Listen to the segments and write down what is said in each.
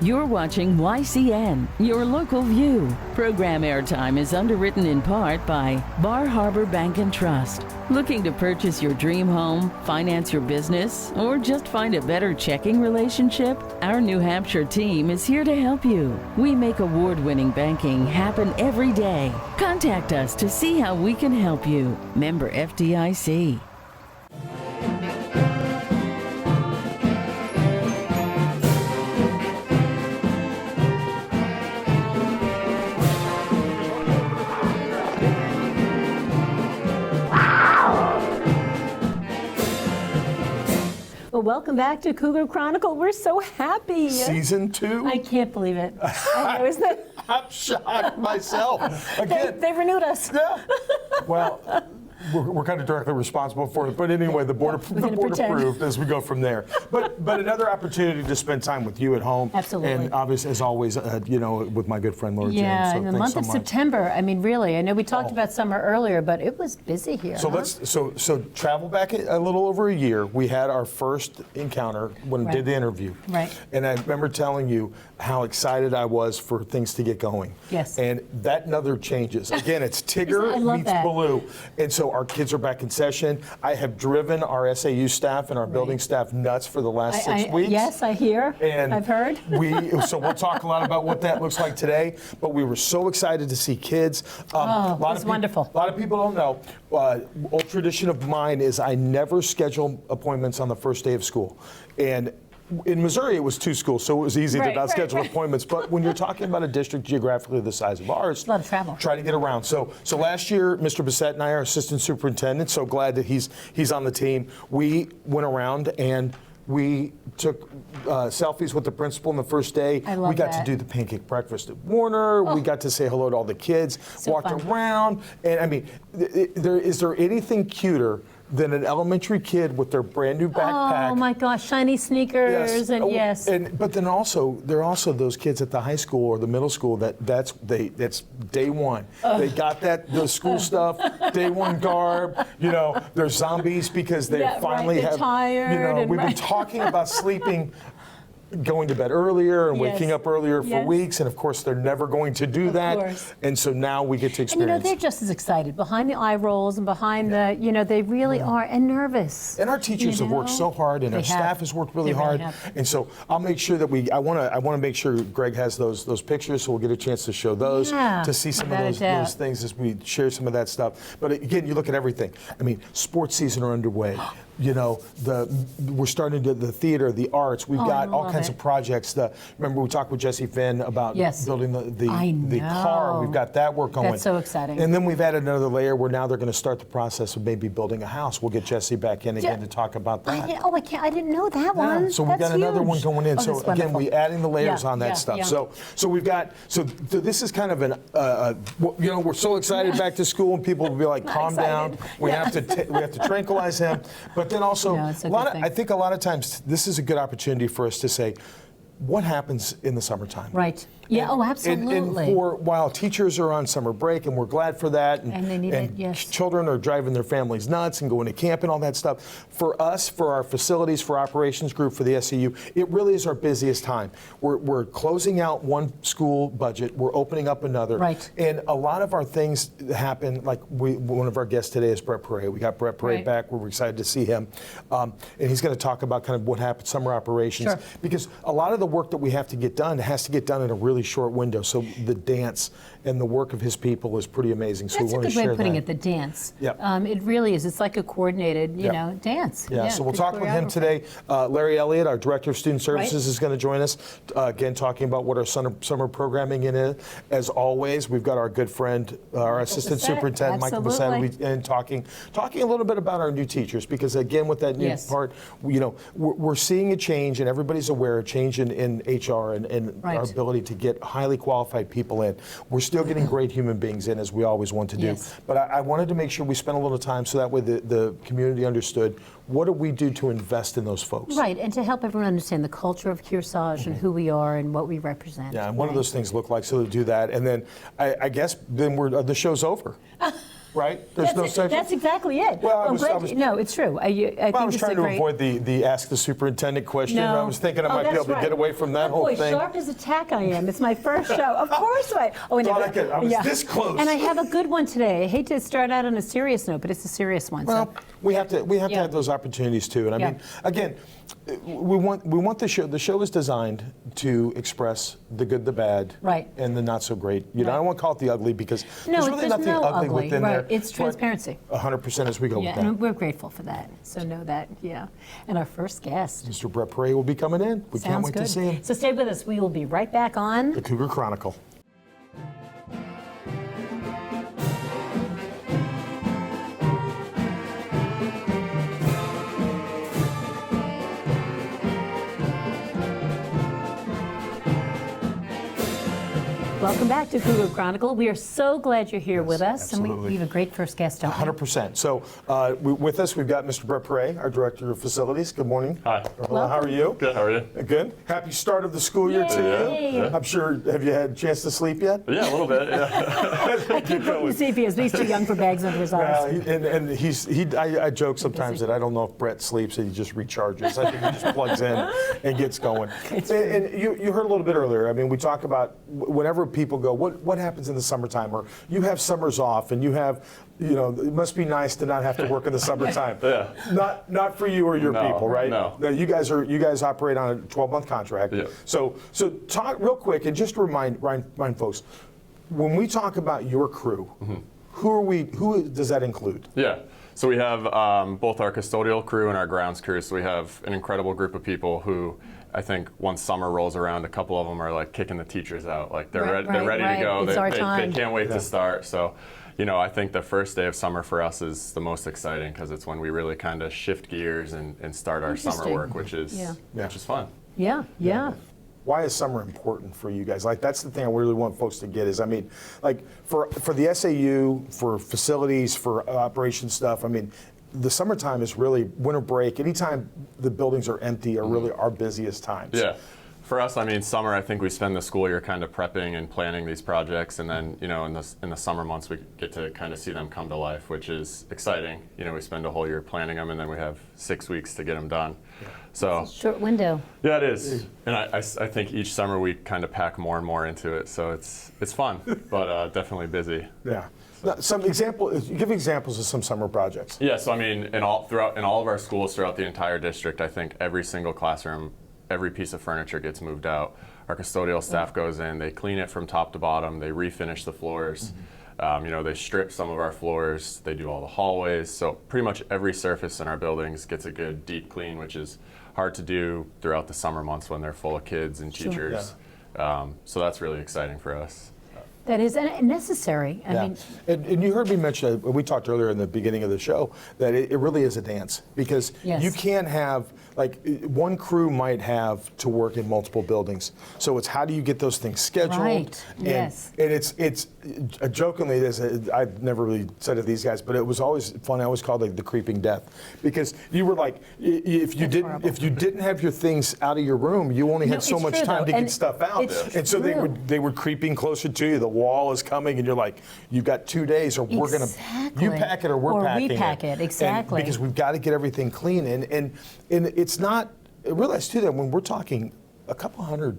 You're watching YCN, your local view. Program airtime is underwritten in part by Bar Harbor Bank and Trust. Looking to purchase your dream home, finance your business, or just find a better checking relationship? Our New Hampshire team is here to help you. We make award-winning banking happen every day. Contact us to see how we can help you. Member FDIC. Well, welcome back to Cougar Chronicle. We're so happy. Season 2? I can't believe it. I know, isn't it? I'm shocked myself. Again, they renewed us. Yeah. Well, we're kind of directly responsible for it. But anyway, the board approved as we go from there. But another opportunity to spend time with you at home. Absolutely. And obviously, as always, with my good friend Laura James. Yeah, so in the month of September. I mean, really, I know we talked about summer earlier, but it was busy here. So so travel back a little over a year. We had our first encounter when we did the interview. Right. And I remember telling you how excited I was for things to get going. Yes. And that never changes. Again, it's Tigger meets that. Baloo. And so our kids are back in session. I have driven our SAU staff and our building staff nuts for the last 6 weeks. Yes, I hear. And I've heard. So we'll talk a lot about what that looks like today. But we were so excited to see kids. It was wonderful. A lot of people don't know. Old tradition of mine is I never schedule appointments on the first day of school. And in Missouri, it was 2 schools, so it was easy to not schedule appointments. But when you're talking about a district geographically the size of ours, a lot of travel. Try to get around. So last year, Mr. Bessette and I, our assistant superintendent, so glad that he's on the team. We went around and we took selfies with the principal on the first day. I love we got to do the pancake breakfast at Warner. We got to say hello to all the kids, walked around. And I mean, is there anything cuter than an elementary kid with their brand new backpack? Oh my gosh, shiny sneakers But then also there are also those kids at the high school or the middle school that's day one. They got the school stuff, day one garb. You know, they're zombies because they finally have. Tired. You know, we've been talking about sleeping. Going to bed earlier and waking up earlier for weeks, and of course they're never going to do that. And so now we get to experience. And you know, they're just as excited behind the eye rolls and behind the, you know, they really are, and nervous. And our teachers have worked so hard, and our staff has worked really hard. And so I'll make sure that I want to make sure Greg has those pictures, so we'll get a chance to show those, to see some of those things as we share some of that stuff. But again, you look at everything. I mean, sports season are underway. You know, we're starting to the theater, the arts. We've got all kinds of projects. Remember we talked with Jesse Finn about building the car. We've got that work going. That's so exciting. And then we've added another layer where now they're going to start the process of maybe building a house. We'll get Jesse back in again to talk about that. I didn't know that one. So we've got another one going in. So again, we adding the layers on that stuff. So we've got this is kind of an you know, we're so excited back to school, and people will be like, calm down. We have to tranquilize him. But then also, I think a lot of times this is a good opportunity for us to say, what happens in the summertime? Right. Yeah, absolutely. And while teachers are on summer break, and we're glad for that, and they need it, yes. Children are driving their families nuts and going to camp and all that stuff. For us, for our facilities, for operations group, for the SCU, it really is our busiest time. We're closing out one school budget, we're opening up another. Right. And a lot of our things happen, like one of our guests today is Pare. We got Pare back, we're excited to see him. And he's going to talk about kind of what happened, summer operations. Sure. Because a lot of the work that we have to get done has to get done in a really short window. So the dance and the work of his people is pretty amazing. So That's we want a to good share way of putting that. it, the dance. Yep. It really is. It's like a coordinated, you know, dance. Yeah, so we'll talk with him today. Larry Elliott, our Director of Student Services, is going to join us, again, talking about what our summer programming is. As always, we've got our good friend, our Assistant Superintendent, Michael Bessette, and talking a little bit about our new teachers, because again, with that new part, you know, we're seeing a change, and everybody's aware of change in HR and our ability to get highly qualified people in. We're still getting great human beings in, as we always want to do. But I wanted to make sure we spent a little time so that way the community understood, what do we do to invest in those folks? Right, and to help everyone understand the culture of Kearsarge and who we are and what we represent. Yeah, and what do those things look like, so to do that. And then I guess then the show's over. right? There's no section. That's exactly it. Well, No, it's true. I think I was this trying is to great. avoid the ask the superintendent question. No. I was thinking I might be that's able to right. get away from that whole Boy, thing. sharp as a tack I am. It's my first show. Of course I. Oh, and Thought I was this close. And I have a good one today. I hate to start out on a serious note, but it's a serious one. Well, we have to Yeah. have those opportunities too. And I Yeah. mean, again, we want the show. The show is designed to express the good, the bad, Right. and the not so great. You know, Right. I don't want to call it the ugly because No, there's really there's nothing no ugly ugly, within right. there. It's transparency. 100% as we go Yeah, with that. and we're grateful for that. So know that, yeah. And our first guest. Mr. Brett Pare will be coming in. We can't Sounds wait good. to see him. So stay with us. We will be right back on. The Cougar Chronicle. Welcome back to Cougar Chronicle. We are so glad you're here with us. And absolutely. we have a great first guest, don't we? 100%. So with us, we've got Mr. Brett Pare, our Director of Facilities. Good morning. Hi. Hello, how are you? Good, how are you? Good. Happy start of the school year to Yay. you. I'm sure, have you had a chance to sleep yet? Yeah, a little bit, yeah. I keep putting the CPS, but he's too young for bags under his eyes. I joke sometimes that I don't know if Brett sleeps and he just recharges. I think he just plugs in and gets going. And you heard a little bit earlier, I mean, we talk about whenever people go, what happens in the summertime? Or you have summers off and you have, you know, it must be nice to not have to work in the summertime. Yeah. Not for you or your No, people, right? no. You guys operate on a 12-month contract. Yeah. So talk real quick and just remind folks, when we talk about your crew, who does that include? Yeah, so we have both our custodial crew and our grounds crew, so we have an incredible group of people who I think once summer rolls around, a couple of them are like kicking the teachers out. Like they're ready to go. It's our time. They can't wait to start. So, you know, I think the first day of summer for us is the most exciting because it's when we really kind of shift gears and start our summer Interesting. work, which is fun. Yeah. Why is summer important for you guys? Like, that's the thing I really want folks to get is, I mean, like for the SAU, for facilities, for operation stuff, I mean, the summertime is really winter break. Anytime the buildings are empty are really our busiest times. Yeah. For us, I mean, summer, I think we spend the school year kind of prepping and planning these projects, and then, you know, in the summer months, we get to kind of see them come to life, which is exciting. You know, we spend a whole year planning them, and then we have 6 weeks to get them done. So, Short window. yeah, it is. And I think each summer we kind of pack more and more into it, so it's fun, but definitely busy. Yeah. Now, give examples of some summer projects. Yeah, so I mean, in all of our schools throughout the entire district, I think every single classroom, every piece of furniture gets moved out. Our custodial staff goes in, they clean it from top to bottom, they refinish the floors. You know, they strip some of our floors, they do all the hallways. So pretty much every surface in our buildings gets a good deep clean, which is hard to do throughout the summer months when they're full of kids and teachers. So that's really exciting for us. That is necessary. I mean, and you heard me mention, we talked earlier in the beginning of the show, that it really is a dance because you can't have, like, one crew might have to work in multiple buildings. So it's how do you get those things scheduled? Right. And, Yes. and it's jokingly, I've never really said it to these guys, but it was always fun. I always called it the creeping death because you were like, if you didn't have your things out of your room, you only had so it's much true, time though. to And get stuff out. it's And so true. they were creeping closer to you. The wall is coming, and you're like, you've got 2 days, or we're gonna, you pack it, or we're packing it. Or we pack it, exactly. And because we've got to get everything clean, and it's not. Realize too that when we're talking a couple hundred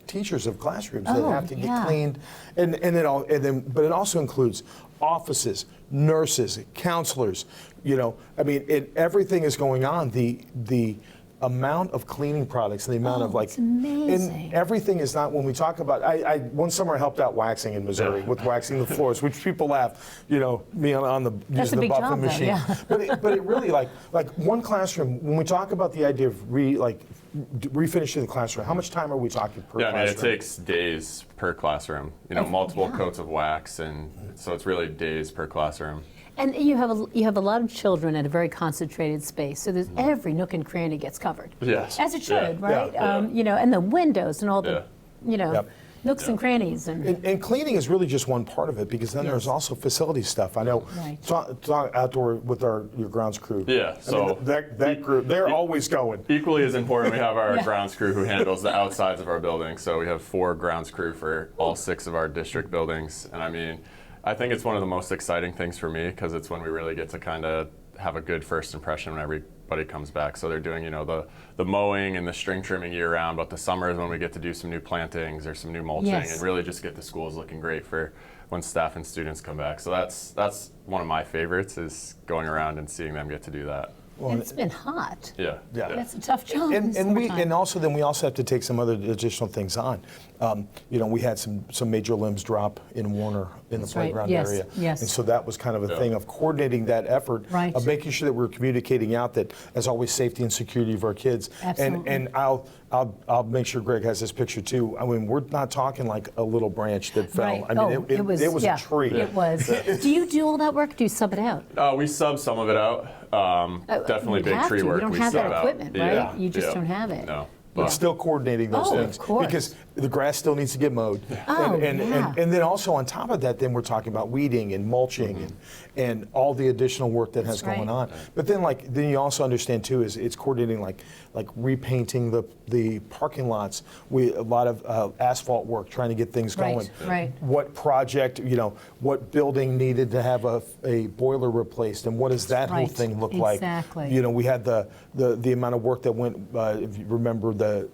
teachers of classrooms that have to get cleaned, but it also includes offices, nurses, counselors. You know, I mean, everything is going on. The amount of cleaning products and the amount of it's amazing. and everything is not, when we talk about, I one summer I helped out waxing in Missouri with waxing the floors, which people laugh, you know, me on the That's using a the big buffing job, though, machine. yeah. But it really, like one classroom, when we talk about the idea of refinishing the classroom, how much time are we talking per classroom? Yeah, I mean, it takes days per classroom, you know, multiple coats of wax, and so it's really days per classroom. And you have a lot of children at a very concentrated space, so there's every nook and cranny gets covered. Yes. As it should, Yeah. right? Yeah. You know, and the windows and all the, you know, nooks and crannies. And cleaning is really just one part of it, because then there's also facility stuff. I know, talk outdoor with your grounds crew. Yeah, so that group, they're always going. Equally as important, we have our grounds crew who handles the outsides of our building. So we have 4 grounds crew for all 6 of our district buildings. And I mean, I think it's one of the most exciting things for me because it's when we really get to kind of have a good first impression when everybody comes back. So they're doing, the mowing and the string trimming year round, but the summer is when we get to do some new plantings or some new mulching and really just get the schools looking great for when staff and students come back. So that's one of my favorites, is going around and seeing them get to do that. Well, and it's been hot. Yeah. That's a tough job. And also we also have to take some other additional things on. We had some major limbs drop in Warner in the playground area. Yes. And so that was kind of a thing of coordinating that effort of making sure that we're communicating out that, as always, safety and security of our kids. Absolutely. And I'll make sure Greg has this picture too. I mean, we're not talking like a little branch that fell. Right. I mean, it was a tree. It was. Do you do all that work? Do you sub it out? We sub some of it out. Definitely big tree work. You don't have that equipment, right? You just don't have it. No. But still coordinating those things. Of course. Because the grass still needs to get mowed. And then also on top of that, then we're talking about weeding and mulching and all the additional work that has going on. But then you also understand too is it's coordinating like repainting the parking lots. A lot of asphalt work, trying to get things going. Right. What project, what building needed to have a boiler replaced, and what does that whole thing look like? Exactly. We had the amount of work that went, if you remember the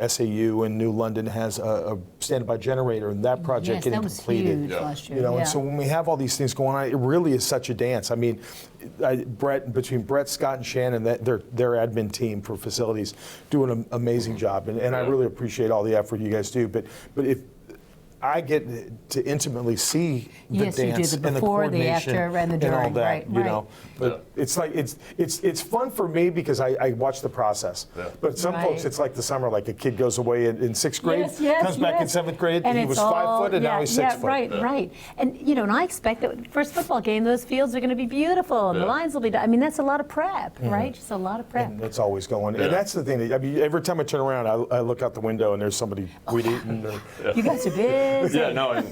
SAU in New London has a standby generator, and that project getting completed. Huge last year. And so when we have all these things going on, it really is such a dance. I mean, between Brett, Scott, and Shannon, their admin team for facilities doing an amazing job, and I really appreciate all the effort you guys do. But if I get to intimately see the dance you do, and the coordination the after, and the during, all that, right. But it's like it's fun for me because I watch the process. Yeah. But some folks, it's like the summer, like a kid goes away in 6th grade, comes back in 7th grade, and he was 5 foot, and now he's 6 foot. Right. And and I expect that first football game, those fields are going to be beautiful, and the lines will be done. I mean, that's a lot of prep, right? Just a lot of prep. And it's always going. And that's the thing. I mean, every time I turn around, I look out the window, and there's somebody weed eating. You guys are busy. Yeah, no, and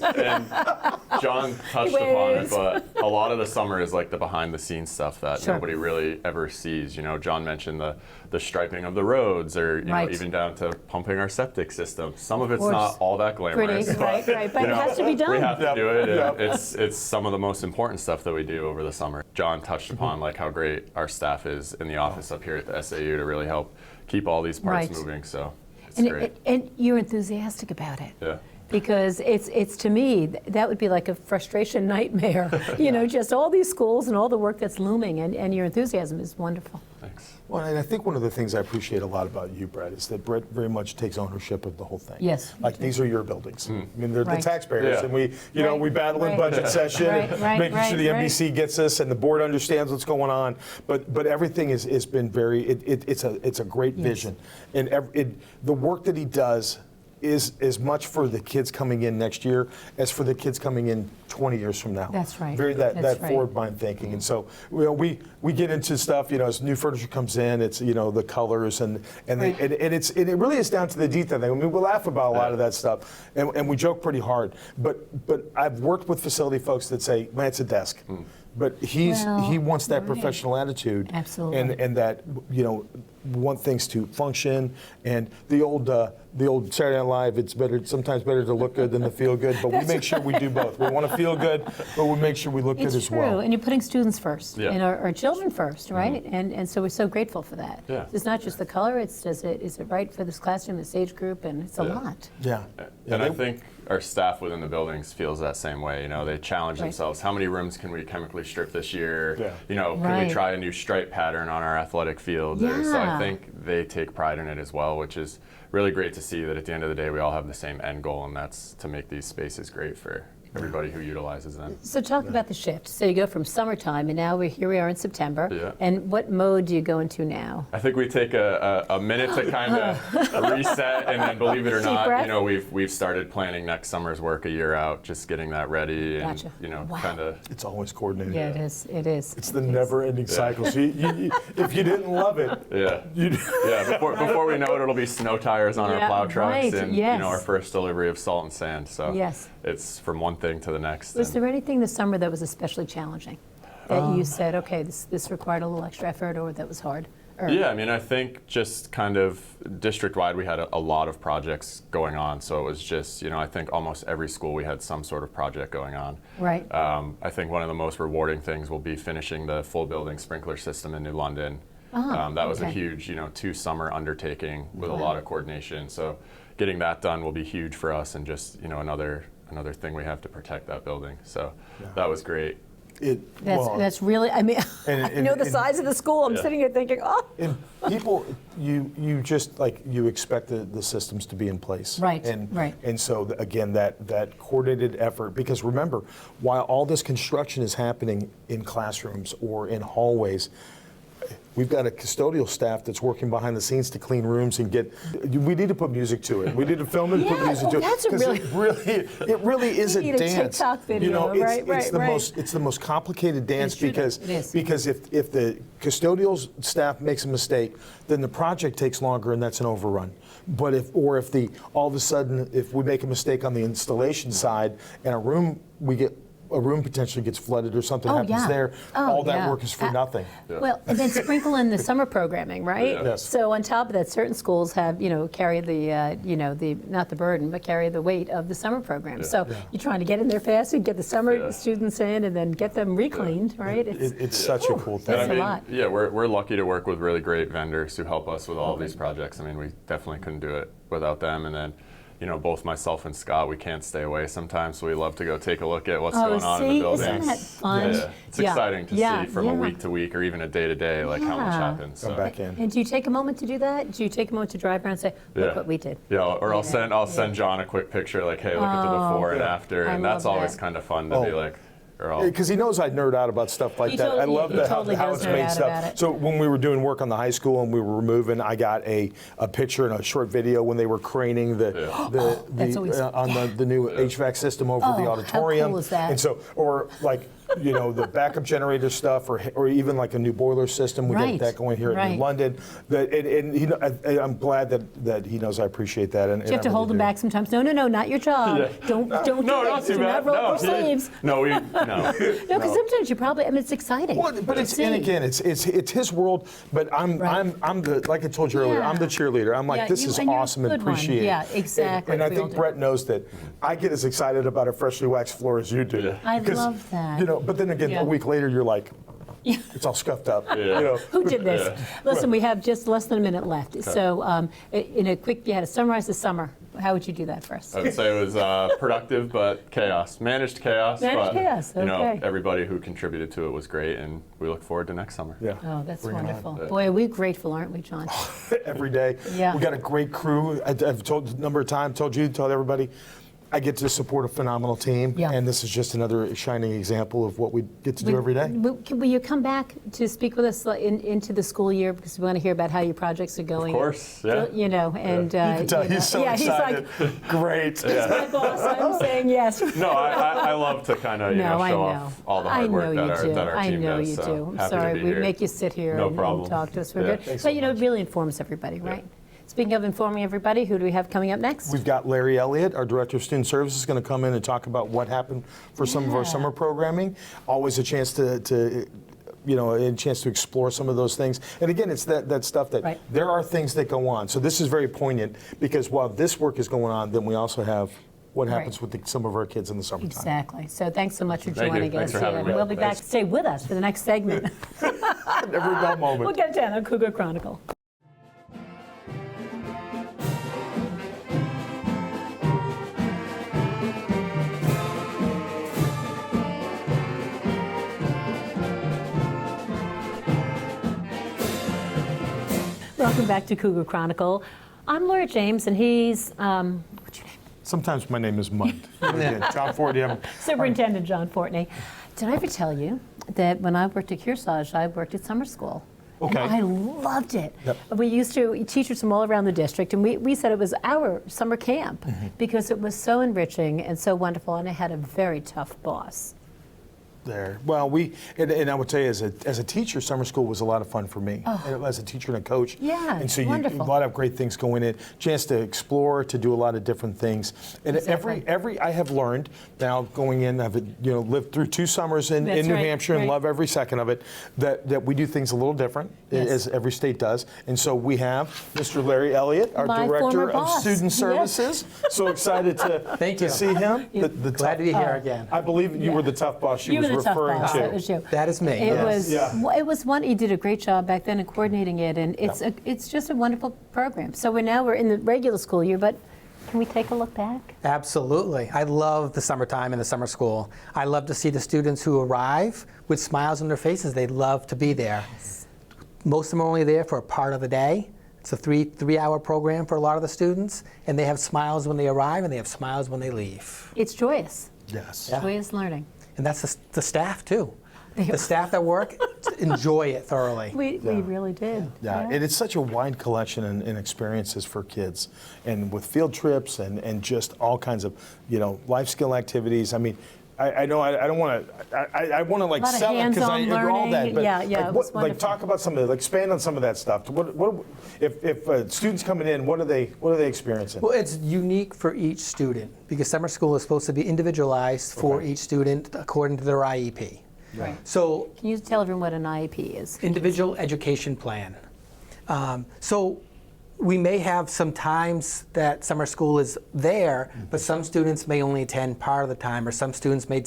John touched upon it, but a lot of the summer is like the behind-the-scenes stuff that nobody really ever sees. John mentioned the striping of the roads, or even down to pumping our septic system. Some of it's not all that glamorous, but it has to be done. We have to do it. It's some of the most important stuff that we do over the summer. John touched upon like how great our staff is in the office up here at the SAU to really help keep all these parts moving. So it's great. And you're enthusiastic about it. Yeah. Because it's to me, that would be like a frustration nightmare. Just all these schools and all the work that's looming, and your enthusiasm is wonderful. Thanks. Well, and I think one of the things I appreciate a lot about you, Brett, is that Brett very much takes ownership of the whole thing. Yes. Like, these are your buildings. I mean, they're the taxpayers, and we battle in budget session, making sure the NBC gets us, and the board understands what's going on. But everything has been very. It's a great vision, and the work that he does is as much for the kids coming in next year as for the kids coming in 20 years from now. That's right. That forward mind thinking. And so we get into stuff, as new furniture comes in, it's the colors and it really is down to the detail thing. I mean, we laugh about a lot of that stuff and we joke pretty hard. But I've worked with facility folks that say, man, it's a desk. But he wants that professional attitude. Absolutely. And that want things to function, and the old Saturday Night Live, it's sometimes better to look good than to feel good, but we make sure we do both. We want to feel good, but we make sure we look good as well. It's true, and you're putting students first, and our children first, right? And so we're so grateful for that. Yeah. It's not just the color, is it right for this classroom, this age group, and it's a lot. Yeah. And I think our staff within the buildings feels that same way. They challenge themselves. How many rooms can we chemically strip this year? Can we try a new stripe pattern on our athletic fields? So I think they take pride in it as well, which is really great to see that at the end of the day we all have the same end goal, and that's to make these spaces great for everybody who utilizes them. So talk about the shift. So you go from summertime, and now here we are in September. Yeah. And what mode do you go into now? I think we take a minute to kind of reset, and then, believe it or not, we've started planning next summer's work a year out, just getting that ready, and kind of. It's always coordinated. Yeah, it is. It is. It's the never-ending cycle. So if you didn't love it, before we know it, it'll be snow tires on our plow trucks, and our first delivery of salt and sand. So it's from one thing to the next. Was there anything this summer that was especially challenging? That you said, okay, this required a little extra effort, or that was hard? Yeah, I mean, I think just kind of district-wide, we had a lot of projects going on. So it was just, I think almost every school we had some sort of project going on. Right. I think one of the most rewarding things will be finishing the full building sprinkler system in New London. That was a huge, 2-summer undertaking with a lot of coordination. So getting that done will be huge for us, and just, another thing we have to protect that building. So that was great. That's really, I mean, I know the size of the school. I'm sitting here thinking, oh. And people, you just like, you expect the systems to be in place. Right, right. And so again, that coordinated effort, because remember, while all this construction is happening in classrooms or in hallways, we've got a custodial staff that's working behind the scenes to clean rooms and we need to put music to it. We need to film it and put music to it. That's it really is a need dance. a TikTok video, it's the most complicated dance because if the custodial staff makes a mistake, then the project takes longer and that's an overrun. But if all of a sudden, if we make a mistake on the installation side and a room potentially gets flooded or something happens there, all that work is for nothing. Well, and then sprinkle in the summer programming, right? Yes. So on top of that, certain schools have, carry the, not the burden, but carry the weight of the summer program. So you're trying to get in there fast and get the summer students in and then get them recleaned, right? It's such a cool thing. That's a lot. Yeah, we're lucky to work with really great vendors who help us with all of these projects. I mean, we definitely couldn't do it without them. And then, both myself and Scott, we can't stay away sometimes, so we love to go take a look at what's going on in the building. Isn't that fun? Yeah. It's exciting to see from a week to week or even a day to day, like how much happens. Come back in. And do you take a moment to do that? Do you take a moment to drive around and say, look what we did? Yeah, or I'll send John a quick picture, like, hey, look at the before and after, and that's always kind of fun to be like. Because he knows I nerd out about stuff like that. I love how it's made stuff. So when we were doing work on the high school and we were removing, I got a picture and a short video when they were craning the new HVAC system over the auditorium. How cool is that? And so, or like, the backup generator stuff, or even like a new boiler system. We got that going here in New London. I'm glad that he knows I appreciate that. And you have to hold him back sometimes. No, not your job. Yeah. Don't do not too bad. roll up sleeves. No, because sometimes you probably. I mean, it's exciting. Well, but it's his world. But I'm the, like I told you earlier, I'm the cheerleader. I'm like, this is awesome and appreciate it. Yeah, exactly. And I think Brett knows that. I get as excited about a freshly waxed floor as you do. Yeah. I love that. But then again, a week later, you're like, it's all scuffed up. Who did this? Listen, we have just less than a minute left. Okay. So, in a quick, you had to summarize the summer. How would you do that for us? I would say it was productive, but chaos. Managed chaos. Okay. Everybody who contributed to it was great, and we look forward to next summer. Yeah. Oh, that's wonderful. Boy, are we grateful, aren't we, John? Every day. Yeah. We got a great crew. I've told a number of times, told everybody, I get to support a phenomenal team, and this is just another shining example of what we get to do every day. Will you come back to speak with us into the school year, because we want to hear about how your projects are going? Of course, yeah. And you can tell he's so excited. He's like, great. He's my boss. I'm saying yes. No, I love to kind of show off all the hard work that our team does. I know you do. I'm sorry we make you sit here and talk to us. We're good. But it really informs everybody, right? Speaking of informing everybody, who do we have coming up next? We've got Larry Elliott, our Director of Student Services, is going to come in and talk about what happened for some of our summer programming. Always a chance to explore some of those things. And again, it's that stuff that there are things that go on. So this is very poignant, because while this work is going on, then we also have what happens with some of our kids in the summertime. Exactly. So thanks so much for joining us. Thanks for having me. We'll be back. Stay with us for the next segment. Every dull moment. We'll get down on Cougar Chronicle. Welcome back to Cougar Chronicle. I'm Laura James, and he's, what's your name? Sometimes my name is Mud. John Fortney. Superintendent John Fortney. Did I ever tell you that when I worked at Kearsarge, I worked at summer school? Okay. And I loved it. Yep. We used to, teachers from all around the district, and we said it was our summer camp because it was so enriching and so wonderful, and I had a very tough boss. there. Well, and I would tell you, as a teacher, summer school was a lot of fun for me. As a teacher and a coach. Yeah, and so wonderful. a lot of great things going in. Chance to explore, to do a lot of different things. And every I have learned now going in. I've lived through 2 summers in New Hampshire and love every second of it. That we do things a little different, as every state does. And so we have Mr. Larry Elliott, our My Director former of boss. Student Services. So excited to see him. Glad to be here again. I believe you were the tough boss she was were the tough referring boss. to. That was you. That is me. It was one. You did a great job back then in coordinating it, and it's just a wonderful program. So we're in the regular school year, but can we take a look back? Absolutely. I love the summertime and the summer school. I love to see the students who arrive with smiles on their faces. They love to be there. Yes. Most of them are only there for a part of the day. It's a three-hour program for a lot of the students, and they have smiles when they arrive and they have smiles when they leave. It's joyous. Yes. Yeah. Joyous learning. And that's the staff too. The staff that work enjoy it thoroughly. We really did. Yeah, and it's such a wide collection and experiences for kids, and with field trips and just all kinds of life skill activities. I mean, I know I don't want to. I want to like sell it because I all that. But it was wonderful. talk about some of it. Expand on some of that stuff. What if students coming in? What are they experiencing? Well, it's unique for each student because summer school is supposed to be individualized for each student according to their IEP. Right. So, Can you tell everyone what an IEP is? Individual education plan. So we may have some times that summer school is there, but some students may only attend part of the time, or some students may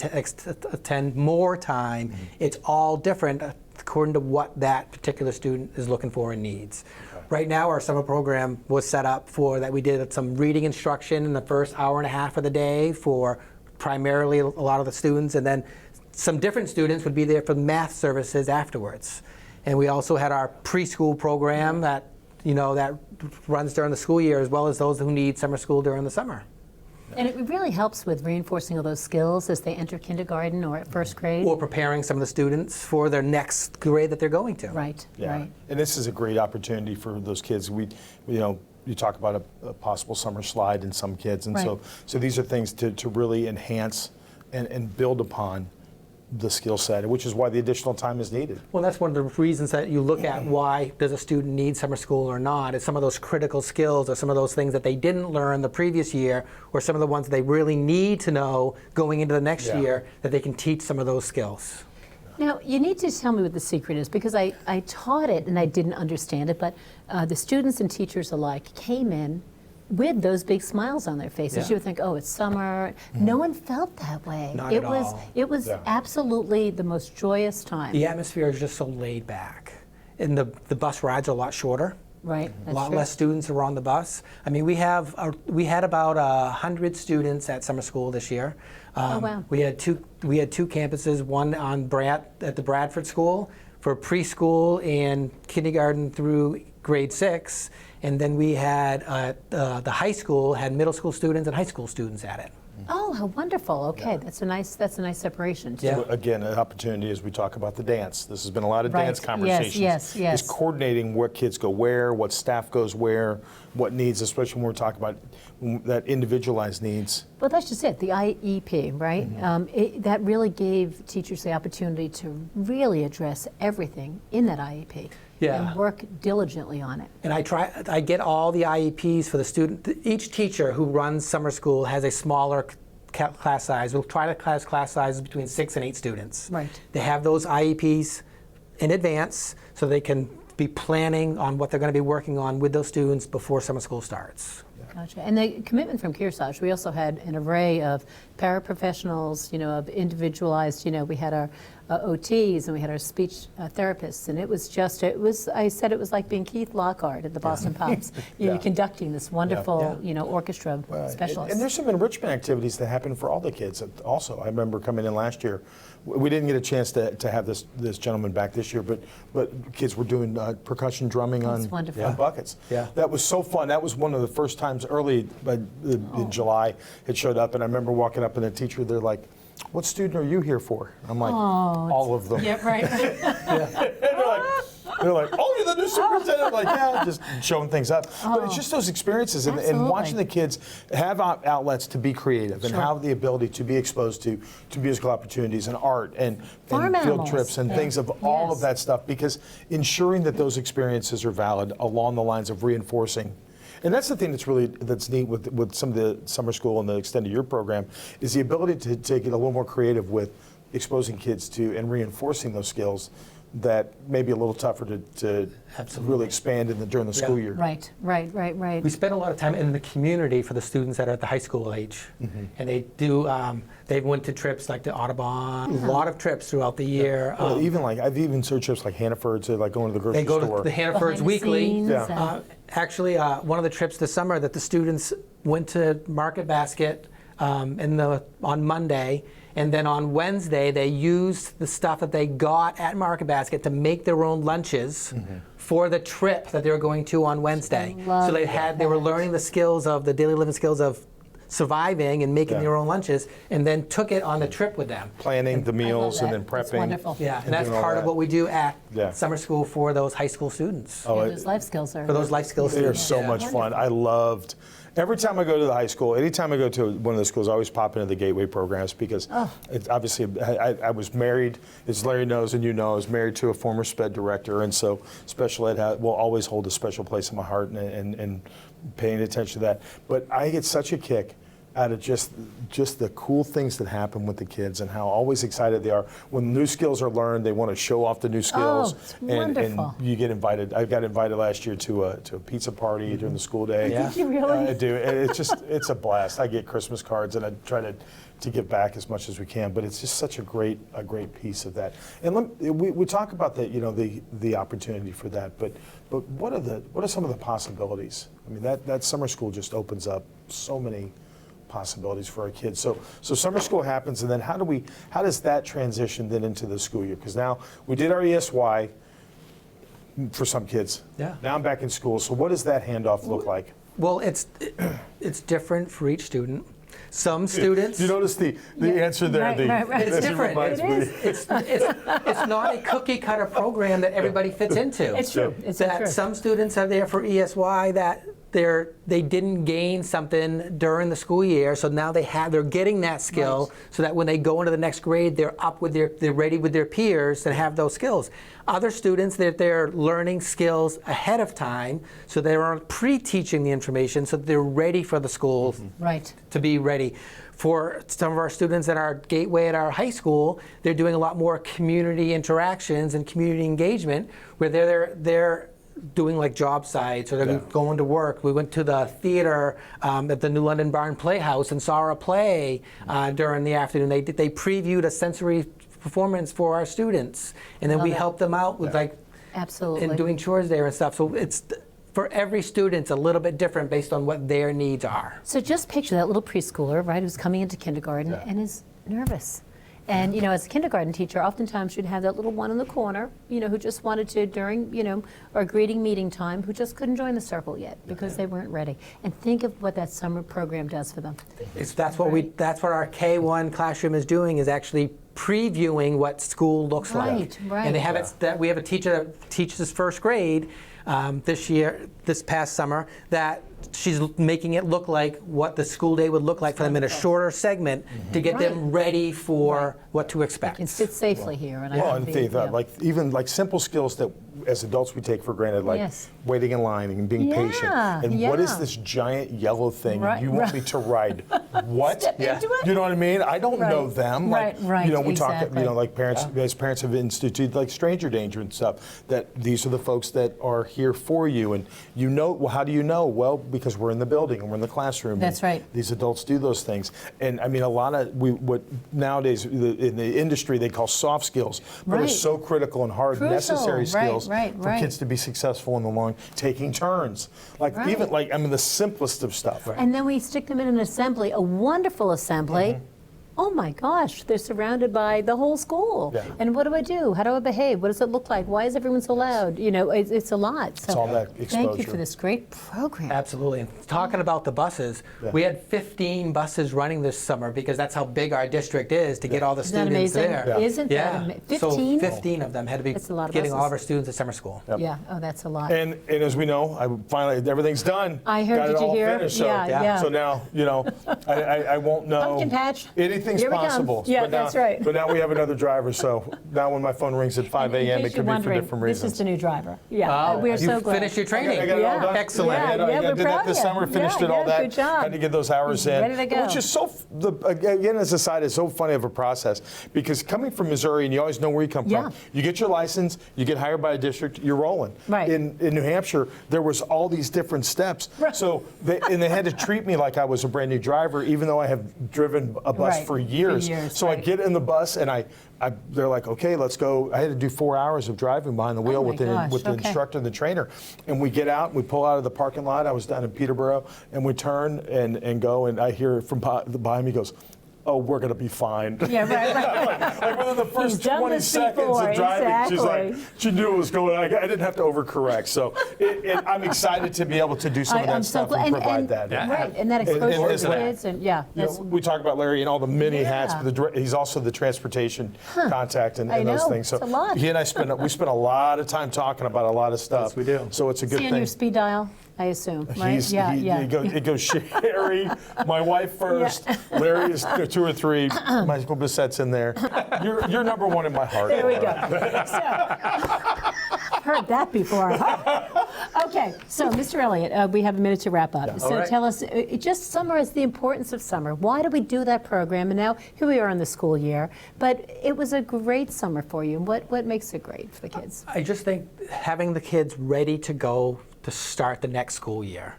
attend more time. It's all different according to what that particular student is looking for and needs. Right now, our summer program was set up for that. We did some reading instruction in the first hour and a half of the day for primarily a lot of the students, and then some different students would be there for math services afterwards. And we also had our preschool program that runs during the school year, as well as those who need summer school during the summer. And it really helps with reinforcing all those skills as they enter kindergarten or at first grade. Or preparing some of the students for their next grade that they're going to. Right, right. And this is a great opportunity for those kids. You talk about a possible summer slide in some kids, and so these are things to really enhance and build upon the skill set, which is why the additional time is needed. Well, that's one of the reasons that you look at why does a student need summer school or not, is some of those critical skills or some of those things that they didn't learn the previous year, or some of the ones that they really need to know going into the next year, that they can teach some of those skills. Now, you need to tell me what the secret is, because I taught it and I didn't understand it, but the students and teachers alike came in with those big smiles on their faces. Yeah. You would think, oh, it's summer. No one felt that way. Not at all. It was absolutely the most joyous time. The atmosphere is just so laid back. And the bus rides are a lot shorter. Right, A lot less students are on the bus. I mean, we had about 100 students at summer school this year. Oh, wow. We had two campuses, one at the Bradford School for preschool and kindergarten through grade 6, and then we had the high school had middle school students and high school students at it. Oh, how wonderful! Okay, that's a nice separation too. Yeah. Again, an opportunity as we talk about the dance. This has been a lot of dance conversations. Yes. Is coordinating what kids go where, what staff goes where, what needs, especially when we're talking about that individualized needs. Well, that's just it, the IEP, right? That really gave teachers the opportunity to really address everything in that IEP and work diligently on it. And I get all the IEPs for the student. Each teacher who runs summer school has a smaller class size. We'll try to have class sizes between 6 and 8 students. Right. They have those IEPs in advance so they can be planning on what they're going to be working on with those students before summer school starts. Gotcha. And the commitment from Kearsarge, we also had an array of paraprofessionals, of individualized, we had our OTs and we had our speech therapists, and I said it was like being Keith Lockhart at the Boston Pops, conducting this wonderful, orchestra specialist. And there's some enrichment activities that happen for all the kids also. I remember coming in last year. We didn't get a chance to have this gentleman back this year, but kids were doing percussion drumming on buckets. Yeah. That was so fun. That was one of the first times early in July it showed up, and I remember walking up and the teacher, they're like, "What student are you here for?" I'm like, "All of them." Yeah, right. And they're like, They're like, oh, you're the new superintendent. Like, yeah, just showing things up. But it's just those experiences and Absolutely. watching the kids have outlets to be creative and have the ability to be exposed to musical opportunities and art and Farm field animals. trips and things of all of that stuff, because ensuring that those experiences are valid along the lines of reinforcing. And that's the thing that's neat with some of the summer school and the extended year program, is the ability to take it a little more creative with exposing kids to and reinforcing those skills that may be a little tougher to really expand during the school year. Right. We spend a lot of time in the community for the students that are at the high school age, and they do. They went to trips like to Audubon, a lot of trips throughout the year. Well, even like I've even served trips like Hannaford to like going to the grocery They go store. to the Hannaford's Behind the weekly. scenes Yeah. Actually, one of the trips this summer that the students went to Market Basket on Monday, and then on Wednesday they used the stuff that they got at Market Basket to make their own lunches for the trip that they were going to on Wednesday. So they were learning the skills of the daily living skills of surviving and making their own lunches, and then took it on the trip with them. Planning the meals and then prepping. That's wonderful. Yeah, and that's doing all part of that. what we do at Yeah. summer school for those high school students. Oh, Those life skills are. For those life skills They are students. so much fun. I loved every time I go to the high school. Anytime I go to one of the schools, I always pop into the Gateway programs because it's obviously I was married, as Larry knows and you know, I was married to a former SPED director, and so special ed will always hold a special place in my heart and paying attention to that. But I get such a kick out of just the cool things that happen with the kids and how always excited they are when new skills are learned. They want to show off the new skills. it's and wonderful. you get invited. I got invited last year to a pizza party during the school day. Yeah. Did you really? I do. And it's a blast. I get Christmas cards and I try to give back as much as we can. But it's just such a great piece of that. And we talk about the opportunity for that. But what are some of the possibilities? I mean, that summer school just opens up so many possibilities for our kids. So summer school happens, and then how does that transition then into the school year? Because now we did our ESY for some kids. Yeah. Now I'm back in school. So what does that handoff look like? Well, it's different for each student. Some students. You notice the answer there. Right. It's different. reminds me. It's not a cookie cutter program that everybody fits into. It's true. It's that true. some students are there for ESY that they didn't gain something during the school year, so now they're getting that skill, so that when they go into the next grade, they're ready with their peers and have those skills. Other students they're learning skills ahead of time, so they're pre-teaching the information, so they're ready for the school Right. to be ready. For some of our students at our Gateway at our high school, they're doing a lot more community interactions and community engagement, where they're doing like job sites, or they're going to work. We went to the theater at the New London Barn Playhouse and saw a play during the afternoon. They previewed a sensory performance for our students, and then we helped them out with Absolutely. and doing chores there and stuff. So it's for every student, it's a little bit different based on what their needs are. So just picture that little preschooler, right, who's coming into kindergarten and is nervous. And, as a kindergarten teacher, oftentimes you'd have that little one in the corner, who just wanted to during, our greeting meeting time, who just couldn't join the circle yet because they weren't ready. And think of what that summer program does for them. That's what our K1 classroom is doing, is actually previewing what school looks like. Right. And they have we have a teacher that teaches first grade this past summer, that she's making it look like what the school day would look like for them in a shorter segment to get them ready for what to expect. And sit safely here. And Well, and think that, even simple skills that as adults we take for granted, like Yes. waiting in line and being patient. And what is yeah. this giant yellow thing Right, you want right. me to ride? What? Step into it? You know what I mean? I don't Right. know them. Right, We talk, exactly. like parents, as parents have instituted like stranger danger and stuff, that these are the folks that are here for you. And well, how do you know? Well, because we're in the building and we're in the classroom. That's and right. These adults do those things. And I mean, a lot of what nowadays in the industry they call soft skills, but are Right. so critical and hard, Crucial. necessary Right, skills right, for right. kids to be successful in the long, taking turns. Even the simplest of stuff. And then we stick them in an assembly, a wonderful assembly, oh my gosh, they're surrounded by the whole school. Yeah. And what do I do? How do I behave? What does it look like? Why is everyone so loud? You know, it's a lot. So It's all that thank you exposure. for this great program. Absolutely. And talking about the buses, we had 15 buses running this summer because that's how big our district is to get all the Isn't that students amazing? there. Yeah. Isn't that amazing? 15? So 15 of them had to be That's a lot of getting all buses. of our students at summer school. Yeah, oh, that's a lot. And as we know, finally everything's done. I heard, Got it did you all hear? finished, so, Yeah. So now, you know, I won't know. Pumpkin patch. Anything's Here we come. possible. Yeah, But now- that's right. But now we have another driver, so now when my phone rings at 5 In a.m., case it you're could be for wondering, different This reasons. is the new driver. Yeah, Oh, we're you so glad. finished your training. I got it all Yeah. done. Excellent. Yeah, I we're did proud that this of you. summer, finished it Yeah, all that. good job. Had to get those hours in. Ready to go. Which is so, again, as a side, it's so funny of a process because coming from Missouri, and you always know where you come Yeah. from. You get your license, you get hired by a district, you're rolling. Right. In New Hampshire, there was all these different steps. Right. So they had to treat me like I was a brand new driver, even though I have driven a bus Right. for years. So I right. get in the bus and they're like, okay, let's go. I had to do 4 hours of driving behind the wheel my with the gosh, okay. instructor and the trainer. And we get out, we pull out of the parking lot. I was down in Peterborough, and we turn and go, and I hear from behind me goes, oh, we're going to be fine. Yeah, right. Like within the first He's done 20 this seconds before, of driving, she's exactly. like, she knew what was going on. I didn't have to overcorrect. So I'm excited to be able to do some of that I'm so stuff glad. and provide that. Right, and that exposure to isn't the it? kids, and yeah, You know, that's we talk about Larry and all the many Yeah. hats, but he's also the transportation contact and I those know, things. So it's a lot. he and I spent a lot of time talking about a lot of stuff. Yes, we do. So it's a good see on thing. your speed dial, I assume, right? It goes Sherry, my wife first. Larry is 2 or 3. Michael Bessette's in there. You're number 1 in my heart. There we go. So, heard that before. Okay, so Mr. Elliott, we have a minute to wrap up. So All right. tell us, just summarize the importance of summer. Why do we do that program? And now here we are in the school year, but it was a great summer for you. What makes it great for the kids? I just think having the kids ready to go to start the next school year,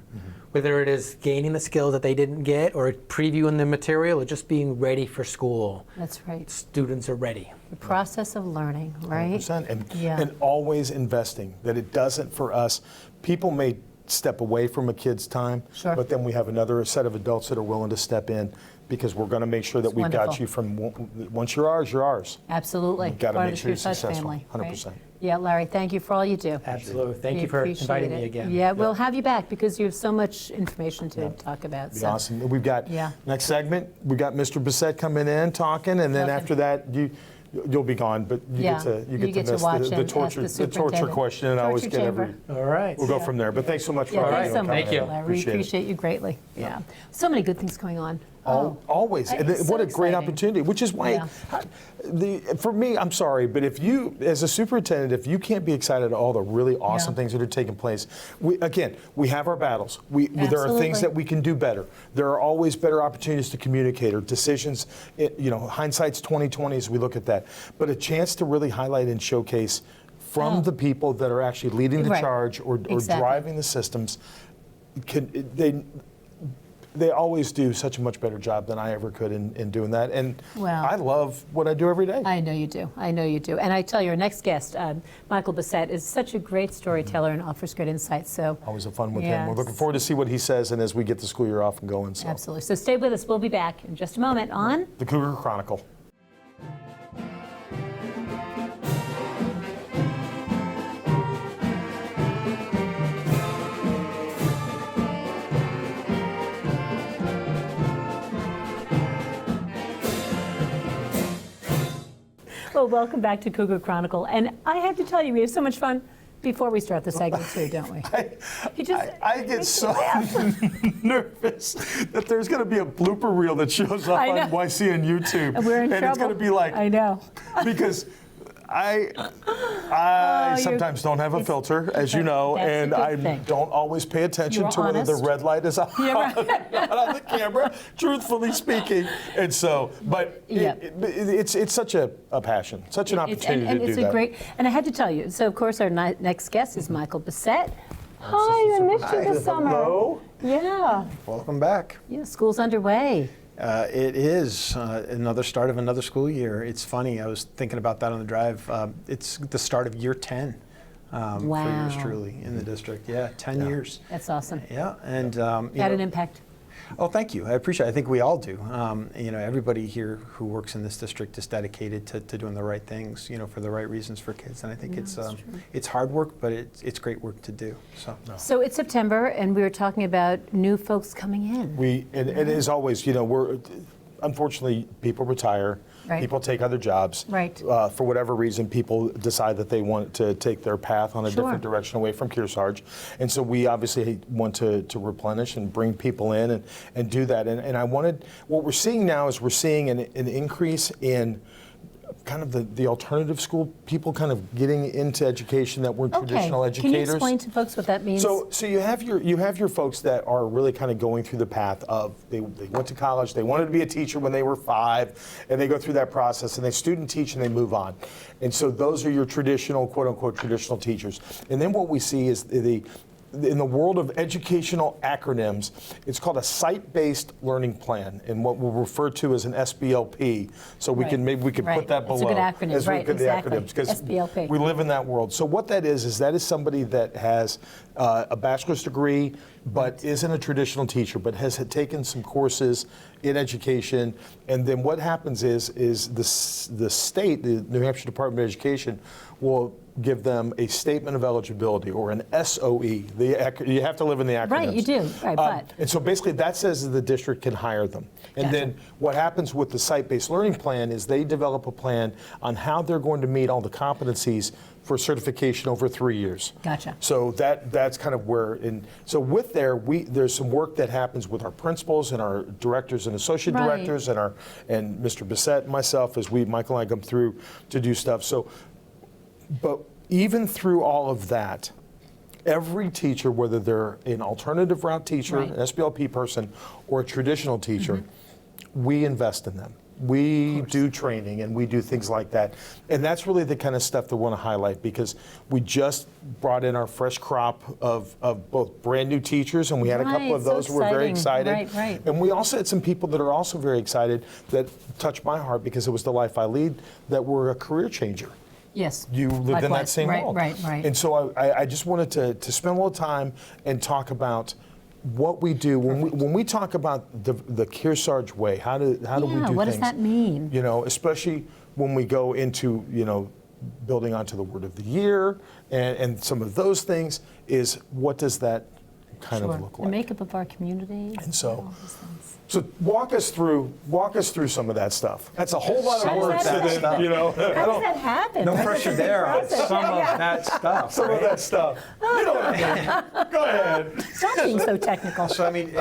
whether it is gaining the skills that they didn't get or previewing the material or just being ready for school. That's right. Students are ready. The process of learning, right? 100%. Yeah. And always investing, that it doesn't for us. People may step away from a kid's time, Sure. but then we have another set of adults that are willing to step in because we're going to make sure that we've got wonderful. you from once you're ours, you're ours. Absolutely. We've gotta Part make of the sure you're Kearsarge successful, family, 100%. right? Yeah, Larry, thank you for all you do. Absolutely. Thank We you for appreciate inviting it. me again. Yeah, we'll have you back because you have so much information to talk about. Be So. awesome. We've got Yeah. next segment. We got Mr. Bessette coming in talking, and then Lovely. after that, you'll be gone, but you Yeah. get to miss watch the and ask torture the torture superintendent. question, and I always Torture get chamber. All right. We'll go from there. But thanks so much for Yeah, having thanks me so and much, coming in. Larry. We Appreciate it. appreciate you greatly. Yeah. So many good things going on. Always. And It's so what a great exciting. opportunity, which is why, for me, I'm sorry, but if you, as a superintendent, if you can't be excited at all the really awesome Yeah. things that are taking place, we have our battles. There are Absolutely. things that we can do better. There are always better opportunities to communicate or decisions. Hindsight's 20/20 as we look at that. But a chance to really highlight and showcase from the people that are actually leading the Right. charge or Exactly. driving the systems, they always do such a much better job than I ever could in doing that. And Well, I love what I do every day. I know you do. I know you do. And I tell you, our next guest, Michael Bessette, is such a great storyteller and offers great insights. So Always a fun with him. We're Yes. looking forward to see what he says and as we get the school year off and going. So. absolutely. So stay with us. We'll be back in just a moment on The Cougar Chronicle. Well, welcome back to Cougar Chronicle. And I have to tell you, we have so much fun before we start the segment too, don't we? I get so nervous that there's going to be a blooper reel that shows up I know. on YC and YouTube. And we're in and trouble. it's going to be like, I know. because I you're- sometimes don't have a filter, as you know, that's a and good I thing. don't always pay attention You're to whether the honest. red light is on, Yeah, right. not on the camera, truthfully speaking. And so, but Yeah. it's such a passion, such an opportunity and to do it's that. a great, and I had to tell you, so of course our next guest is Michael Bessette. Hi, I missed you this summer. Hello. Yeah, Welcome back. yeah, school's underway. It is another start of another school year. It's funny, I was thinking about that on the drive. It's the start of year 10 for yours Wow. truly in the district. Yeah, 10 years. That's awesome. Yeah, and Had an impact. Oh, thank you. I appreciate it. I think we all do. Everybody here who works in this district is dedicated to doing the right things, for the right reasons for kids. And I think it's hard work, but it's great work to do. So it's September, and we were talking about new folks coming in. And as always, unfortunately, people retire. Right. People take other jobs. Right. For whatever reason, people decide that they want to take their path on a Sure. different direction away from Kearsarge. And so we obviously want to replenish and bring people in and do that. And what we're seeing now is we're seeing an increase in kind of the alternative school people kind of getting into education that weren't traditional educators. Can you explain to folks what that means? So you have your folks that are really kind of going through the path of they went to college, they wanted to be a teacher when they were 5, and they go through that process and they student teach and they move on. And so those are your traditional, quote unquote, traditional teachers. And then what we see is in the world of educational acronyms, it's called a site-based learning plan, and what we'll refer to as an SBLP. So maybe we could put that below. It's a good acronym, as we right? could the Exactly. acronyms, because SBLP. we live in that world. So what that is somebody that has a bachelor's degree, but isn't a traditional teacher, but has taken some courses in education. And then what happens is the state, the New Hampshire Department of Education, will give them a statement of eligibility, or an SOE. You have to live in the acronyms. Right, you do. Right, and so basically that says that the district can hire them. And Gotcha. then what happens with the site-based learning plan is they develop a plan on how they're going to meet all the competencies for certification over 3 years. Gotcha. So that's kind of where, so with there's some work that happens with our principals and our directors and associate Right. directors and Mr. Bessette and myself as Michael and I come through to do stuff. But even through all of that, every teacher, whether they're an alternative route teacher, Right. an SBLP person, or a traditional teacher, we invest in them. We do training and we do things like that. And that's really the kind of stuff that we want to highlight, because we just brought in our fresh crop of both brand new teachers, and we had a couple of Right, so those who were very excited. Right. And we also had some people that are also very excited that touched my heart, because it was the life I lead, that were a career changer. Yes. You lived in that Likewise. same world. Right. And so I just wanted to spend a little time and talk about what we do when we talk about the Kearsarge way. How do we do things? What does that mean? Especially when we go into building onto the word of the year and some of those things, is what does that kind of look like? The makeup of our community. And so- all those things. So walk us through some of that stuff. That's a whole lot of How does work. that happen? How How does that happen? No pressure there on some of that stuff. Some of that stuff. You know what I mean. Go ahead. Stop being so technical. So I mean,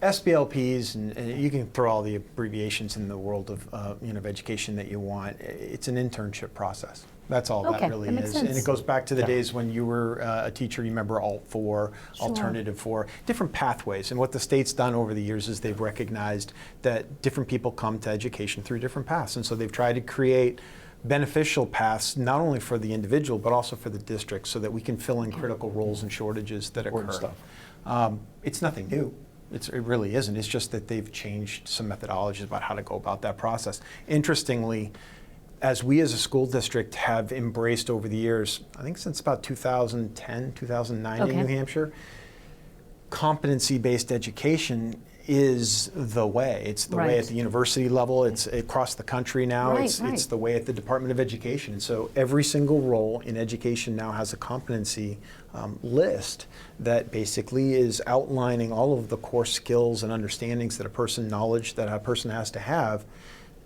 SBLPs, and you can throw all the abbreviations in the world of education that you want. It's an internship process. That's all Okay, that really that makes is. sense. And it goes back to the days when you were a teacher. You remember Alt 4, Alternative 4, different pathways. And what the state's done over the years is they've recognized that different people come to education through different paths. And so they've tried to create beneficial paths, not only for the individual, but also for the district, so that we can fill in critical roles and shortages that occur. stuff. It's nothing new. It really isn't. It's just that they've changed some methodologies about how to go about that process. Interestingly, as we as a school district have embraced over the years, I think since about 2010, 2009 in New Hampshire, competency-based education is the way. It's the way at the university level. It's across the country now. It's the way at the Department of Education. And so every single role in education now has a competency list that basically is outlining all of the core skills and understandings that a person has to have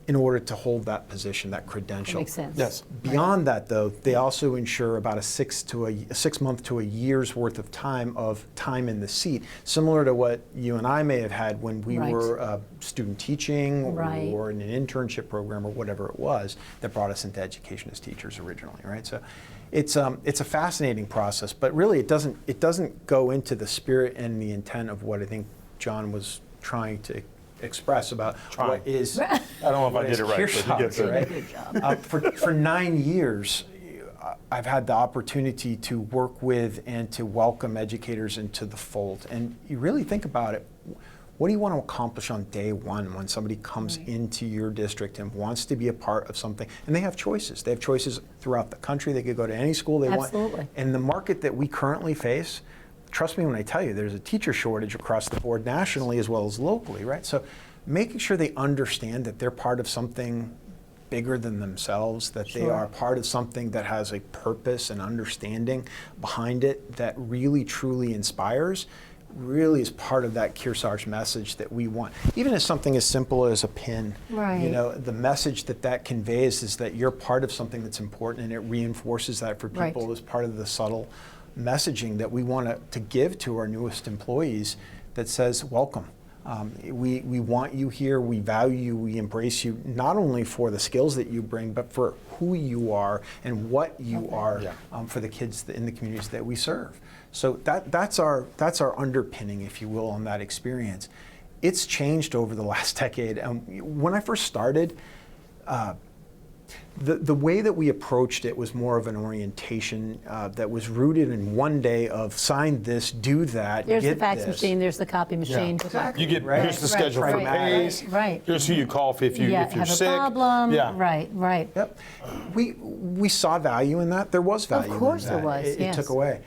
in order to hold that position, that credential. That makes sense. Yes. Beyond that, though, they also ensure about a 6 month to a year's worth of time in the seat, similar to what you and I may have had when we were student teaching or in an internship program or whatever it was that brought us into education as teachers originally, right? So it's a fascinating process, but really it doesn't go into the spirit and the intent of what I think John was trying to express about what is. I don't know if I did it right, but he gets it. Right? Good job. For 9 years, I've had the opportunity to work with and to welcome educators into the fold. And you really think about it, what do you want to accomplish on day one when somebody comes into your district and wants to be a part of something? And they have choices. They have choices throughout the country. They could go to any school they want. Absolutely. And the market that we currently face, trust me when I tell you, there's a teacher shortage across the board nationally as well as locally, right? So making sure they understand that they're part of something bigger than themselves, that they are part of something that has a purpose and understanding behind it that really truly inspires, really is part of that Kearsarge message that we want. Even as something as simple as a pin, Right. the message that conveys is that you're part of something that's important, and it reinforces that for people as part of the subtle messaging that we want to give to our newest employees that says, welcome. We want you here, we value you, we embrace you, not only for the skills that you bring, but for who you are and what you are for the kids in the communities that we serve. So that's our underpinning, if you will, on that experience. It's changed over the last decade. When I first started, the way that we approached it was more of an orientation that was rooted in one day of sign this, do that, There's get the fax this. machine, there's the copy machine. Exactly. You get here's the Right, schedule for right, pays. right. Here's who you call if you're have sick. a problem. Yeah. Right. Yep. We saw value in that. There was value in that. Of course there was, It yes. took away.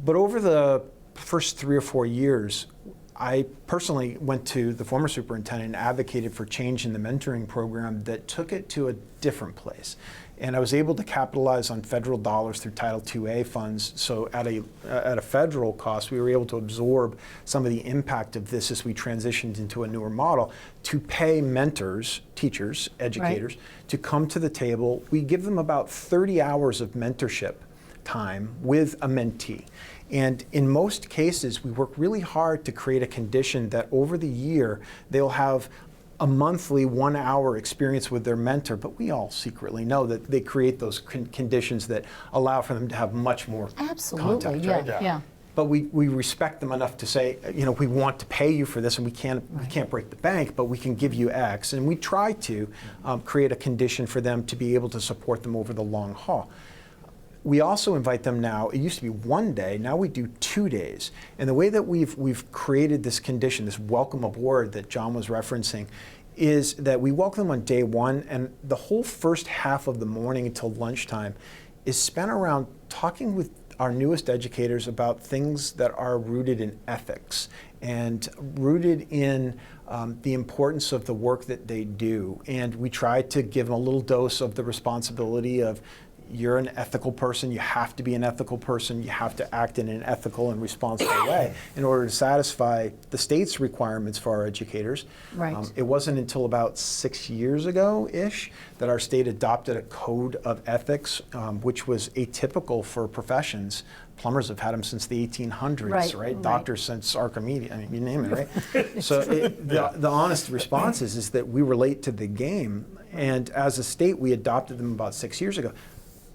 But over the first 3 or 4 years, I personally went to the former superintendent and advocated for change in the mentoring program that took it to a different place. And I was able to capitalize on federal dollars through Title IIA funds. So at a federal cost, we were able to absorb some of the impact of this as we transitioned into a newer model to pay mentors, teachers, educators, to come to the table. We give them about 30 hours of mentorship time with a mentee. And in most cases, we work really hard to create a condition that over the year, they'll have a monthly 1 hour experience with their mentor, but we all secretly know that they create those conditions that allow for them to have much more Absolutely, contact, right? yeah. But we respect them enough to say, we want to pay you for this, and we can't break the bank, but we can give you X. And we try to create a condition for them to be able to support them over the long haul. We also invite them now, it used to be 1 day, now we do 2 days. And the way that we've created this condition, this welcome aboard that John was referencing, is that we welcome them on day 1, and the whole first half of the morning until lunchtime is spent around talking with our newest educators about things that are rooted in ethics and rooted in the importance of the work that they do. And we try to give them a little dose of the responsibility of, you're an ethical person, you have to be an ethical person, you have to act in an ethical and responsible way in order to satisfy the state's requirements for our educators. Right. It wasn't until about 6 years ago-ish that our state adopted a code of ethics, which was atypical for professions. Plumbers have had them since the 1800s, right? Doctors since Archimedes, I mean, you name it, right? So the honest response is that we relate to the game, and as a state, we adopted them about 6 years ago.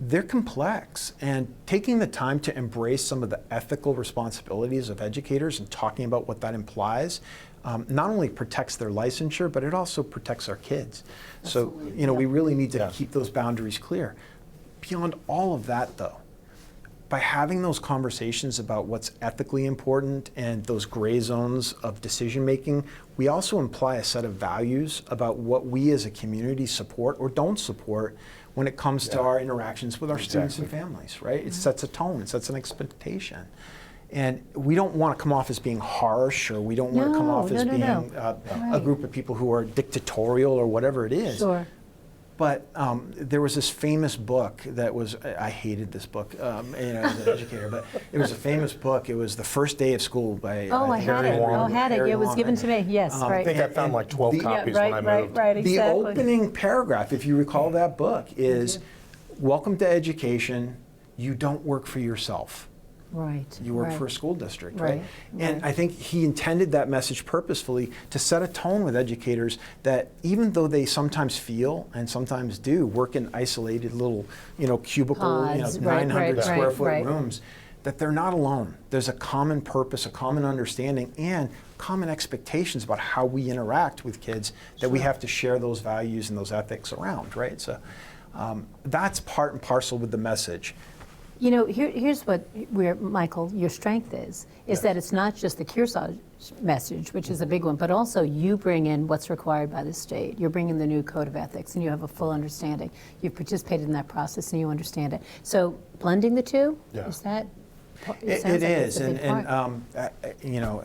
They're complex, and taking the time to embrace some of the ethical responsibilities of educators and talking about what that implies not only protects their licensure, but it also protects our kids. Absolutely, So, we really need to keep those boundaries clear. Beyond all of that, though, by having those conversations about what's ethically important and those gray zones of decision making, we also imply a set of values about what we as a community support or don't support when it comes to our interactions with our students and families, right? It sets a tone, it sets an expectation. And we don't want to come off as being harsh, or we don't want to come off as being a group of people who are dictatorial or whatever it is. Sure. But there was this famous book that was, I hated this book, as an educator, but it was a famous book. It was The First Day of School by I had it. Harry It was Long. given to me, yes, I right. think I found like 12 copies when I moved. Right, The exactly. opening paragraph, if you recall that book, is, welcome to education, you don't work for yourself. Right. You work right. for a school district, Right, right? And I think he intended that message purposefully to set a tone with educators that even though they sometimes feel and sometimes do work in isolated little, cubicle, Pods, 900 square foot right. rooms, that they're not alone. There's a common purpose, a common understanding, and common expectations about how we interact with kids that we have to share those values and those ethics around, right? So that's part and parcel with the message. Here's where, Michael, your strength is that it's not just the Kearsarge message, which is a big one, but also you bring in what's required by the state. You're bringing the new code of ethics, and you have a full understanding. You've participated in that process, and you understand it. So blending the two, is that? It sounds It like it's is, a big and part. you know,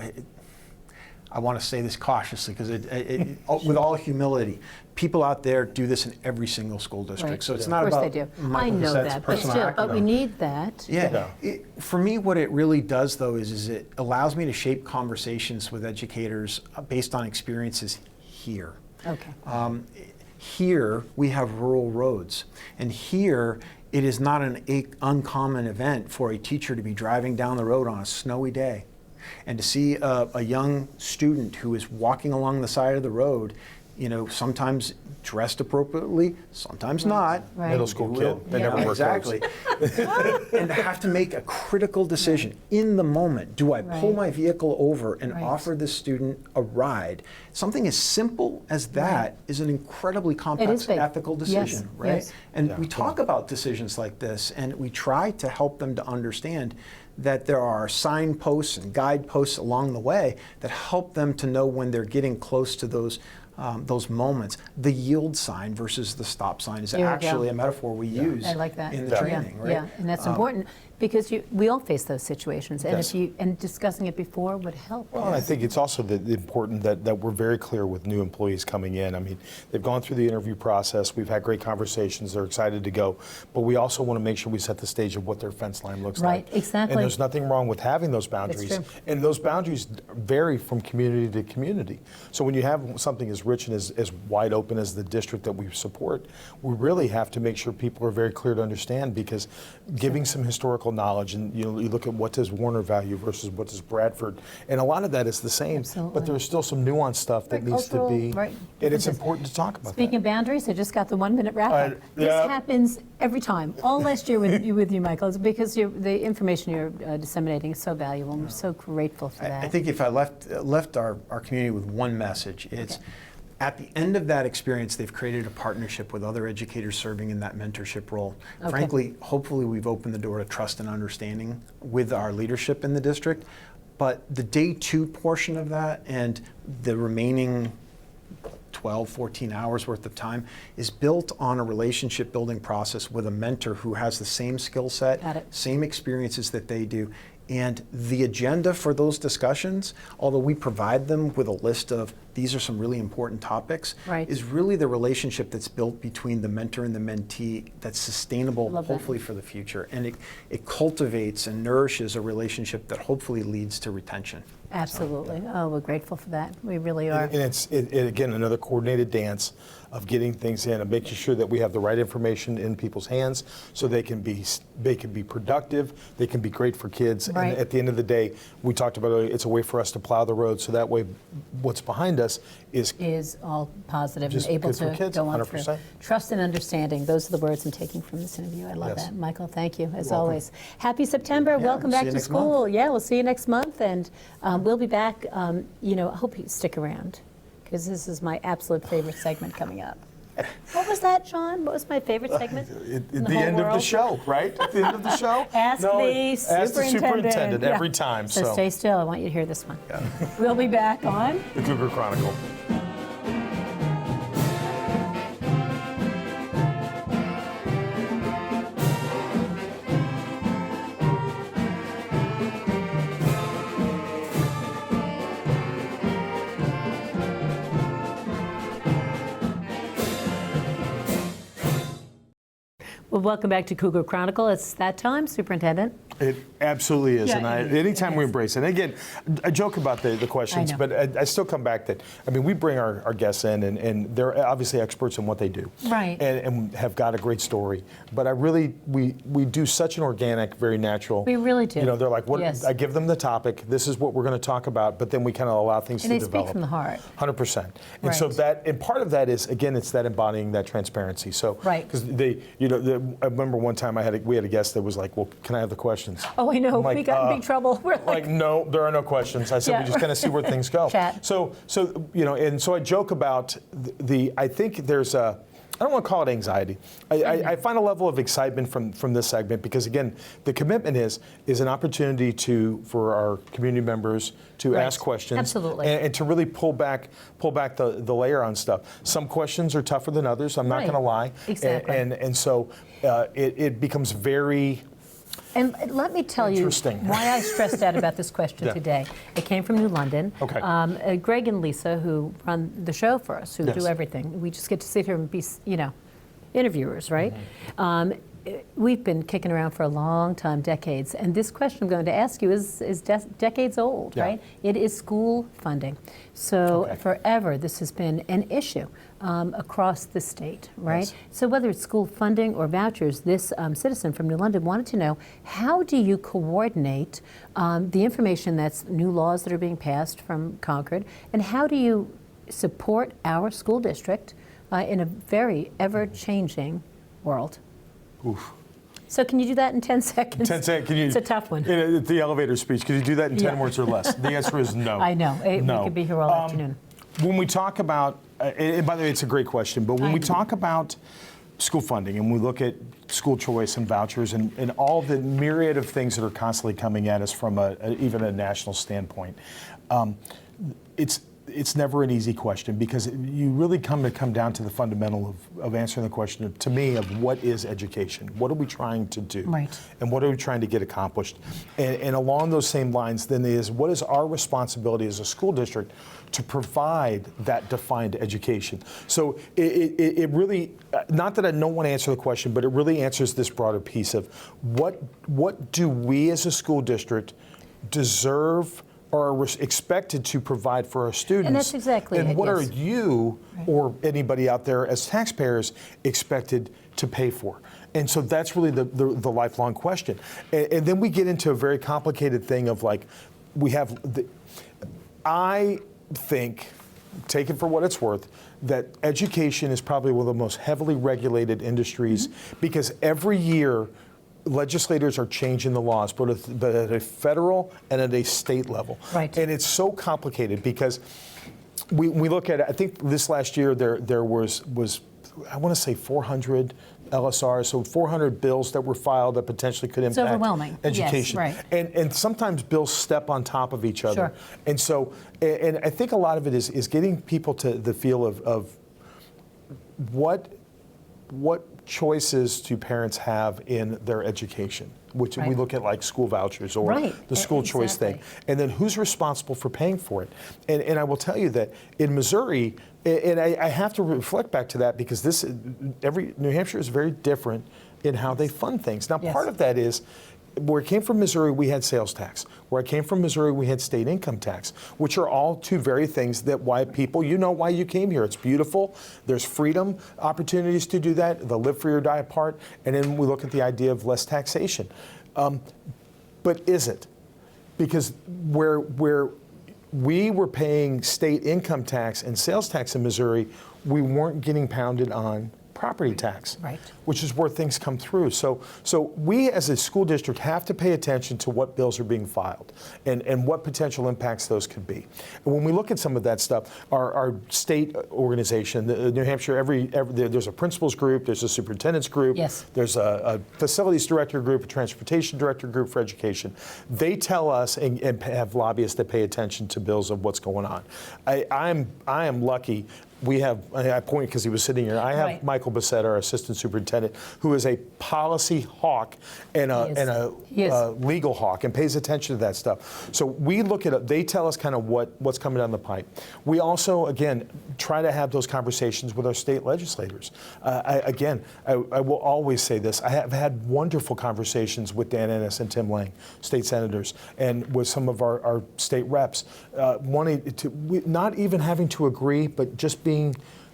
I want to say this cautiously because with all humility, people out there do this in every single school district. Right. So it's Of not course about they do. Michael I know Bessette's that, but personal still, but we acumen. need that. Yeah. For me, what it really does, though, is it allows me to shape conversations with educators based on experiences here. Okay. Here, we have rural roads. And here, it is not an uncommon event for a teacher to be driving down the road on a snowy day and to see a young student who is walking along the side of the road, you know, sometimes dressed appropriately, sometimes not. Right. Middle school kid. They never wear Exactly. And to have to make a critical decision in the moment. Do I pull Right. my vehicle over and Right. offer this student a ride? Something as simple as that is an incredibly complex big. ethical decision, Yes, right? yes. And we talk about decisions like this, and we try to help them to understand that there are signposts and guideposts along the way that help them to know when they're getting close to those moments. The yield sign versus the stop sign is There you go. actually a metaphor we use I like that. in the training, yeah, right? Yeah, and that's important because we all face those situations, and Yes. and discussing it before would help. Well, and I think it's also important that we're very clear with new employees coming in. I mean, they've gone through the interview process. We've had great conversations. They're excited to go. But we also want to make sure we set the stage of what their fence line looks like. Right, exactly. And there's nothing wrong with having those boundaries. true. And those boundaries vary from community to community. So when you have something as rich and as wide open as the district that we support, we really have to make sure people are very clear to understand, because giving some historical knowledge, and you look at what does Warner value versus what does Bradford, and a lot of that is the same, Absolutely. but there's still some nuanced stuff that Right, needs to cultural, be, right, and it's differences. important to talk about Speaking that. of boundaries, I just got the 1 minute wrap up. This yeah. happens every time, all last year with you, Michael, it's because the information you're disseminating is so valuable, and we're so grateful for that. I think if I left our community with one message, it's at the end of that experience, they've created a partnership with other educators serving in that mentorship role. Okay. Frankly, hopefully we've opened the door to trust and understanding with our leadership in the district. But the day 2 portion of that and the remaining 12, 14 hours worth of time is built on a relationship building process with a mentor who has the same skill set, Got it. same experiences that they do. And the agenda for those discussions, although we provide them with a list of these are some really important topics, Right. is really the relationship that's built between the mentor and the mentee that's sustainable, Love that. hopefully, for the future. And it cultivates and nourishes a relationship that hopefully leads to retention. Absolutely. Oh, we're grateful for that. We really are. And it's, again, another coordinated dance of getting things in and making sure that we have the right information in people's hands so they can be productive, they can be great for kids. Right. And at the end of the day, we talked about earlier, it's a way for us to plow the road, so that way what's behind us is All positive Just and able good for to kids, go on 100%. through. Trust and understanding. Those are the words I'm taking from this interview. I love Yes. that. Michael, thank you, as welcome. always. Happy September. Yeah, Welcome see back you to next school. month. Yeah, we'll see you next month. And we'll be back. I hope you stick around, because this is my absolute favorite segment coming up. What was that, Sean? What was my favorite segment? at in the whole end of the world? show, right? At the end of the show? Ask the ask the superintendent Yeah. every time. So So, stay still. I want you to hear this one. We'll be back on. the Cougar Chronicle. Well, welcome back to Cougar Chronicle. It's that time, Superintendent. It absolutely is, Yeah, and it is. anytime It we is. embrace it. And again, I joke about the questions, know. but I still come back that, we bring our guests in, and they're obviously experts in what they do. Right. And have got a great story. But we do such an organic, very natural. We really do. They're like, what? Yes. I give them the topic, this is what we're going to talk about, but then we kind of allow things And to they develop. speak from the heart. 100%. And so Right. and part of that is, again, it's that embodying that transparency. So, Right. because I remember one time we had a guest that was like, well, can I have the questions? Oh, I know. I'm like, we got in big trouble. We're Like, no, there are no questions. I said, Yeah. we just kind of see where things go. Chat. So and so I joke about I think there's I don't want to call it anxiety. I find a level of excitement from this segment because, again, the commitment is an opportunity for our community members to Right. ask questions. Absolutely. And to really pull back the layer on stuff. Some questions are tougher than others, I'm not Right. going to lie. Exactly. And so it becomes very And let me tell you why I stressed out about this question today. It came from New London. Okay. Greg and Lisa, who run the show for us, who do everything. We just get to sit here and be, interviewers, right? We've been kicking around for a long time, decades, and this question I'm going to ask you is decades old, right? It is school funding. So forever, this has been an issue across the state, right? Yes. So whether it's school funding or vouchers, this citizen from New London wanted to know, how do you coordinate the information that's new laws that are being passed from Concord, and how do you support our school district in a very ever-changing world? Oof. So can you do that in 10 seconds? 10 seconds. Can you, it's a tough one. The elevator speech, could you do that in 10 words or less? The answer is no. I know. No. We could be here all afternoon. When we talk about, and by the way, it's a great question, but when we talk about school funding and we look at school choice and vouchers and all the myriad of things that are constantly coming at us from even a national standpoint, it's never an easy question, because you really come down to the fundamental of answering the question, to me, of what is education? What are we trying to do? Right. And what are we trying to get accomplished? And along those same lines, then, is what is our responsibility as a school district to provide that defined education? So it really, not that I don't want to answer the question, but it really answers this broader piece of what do we as a school district deserve or are expected to provide for our students. And that's exactly and it, what yes. are you or anybody out there as taxpayers expected to pay for? And so that's really the lifelong question. And then we get into a very complicated thing of, like, I think, take it for what it's worth, that education is probably one of the most heavily regulated industries, because every year legislators are changing the laws, but at a federal and at a state level. Right. And it's so complicated because we look at it. I think this last year there was I want to say 400 LSRs, so 400 bills that were filed that potentially could impact overwhelming. education. Yes, right. And sometimes bills step on top of each other. Sure. And so, and I think a lot of it is getting people to the feel of what choices do parents have in their education, which we look at, like school vouchers or the school choice thing. And then who's responsible for paying for it? And I will tell you that in Missouri, and I have to reflect back to that, because New Hampshire is very different in how they fund things. Now, part of that is, where I came from Missouri, we had sales tax. Where I came from Missouri, we had state income tax, which are all two very things that why people, why you came here. It's beautiful. There's freedom, opportunities to do that, the live free or die apart. And then we look at the idea of less taxation. But is it? Because where we were paying state income tax and sales tax in Missouri, we weren't getting pounded on property tax, which is where things come through. So we as a school district have to pay attention to what bills are being filed and what potential impacts those could be. And when we look at some of that stuff, our state organization, the New Hampshire, there's a principals group, there's a superintendent's group, there's a facilities director group, a transportation director group for education. They tell us and have lobbyists that pay attention to bills of what's going on. I am lucky. I point because he was sitting here. I have Michael Bessette, our assistant superintendent, who is a policy hawk and a legal hawk and pays attention to that stuff. So we look at it. They tell us kind of what's coming down the pipe. We also, again, try to have those conversations with our state legislators. I will always say this. I have had wonderful conversations with Dan Ennis and Tim Lang, state senators, and with some of our state reps, wanting to, not even having to agree, but just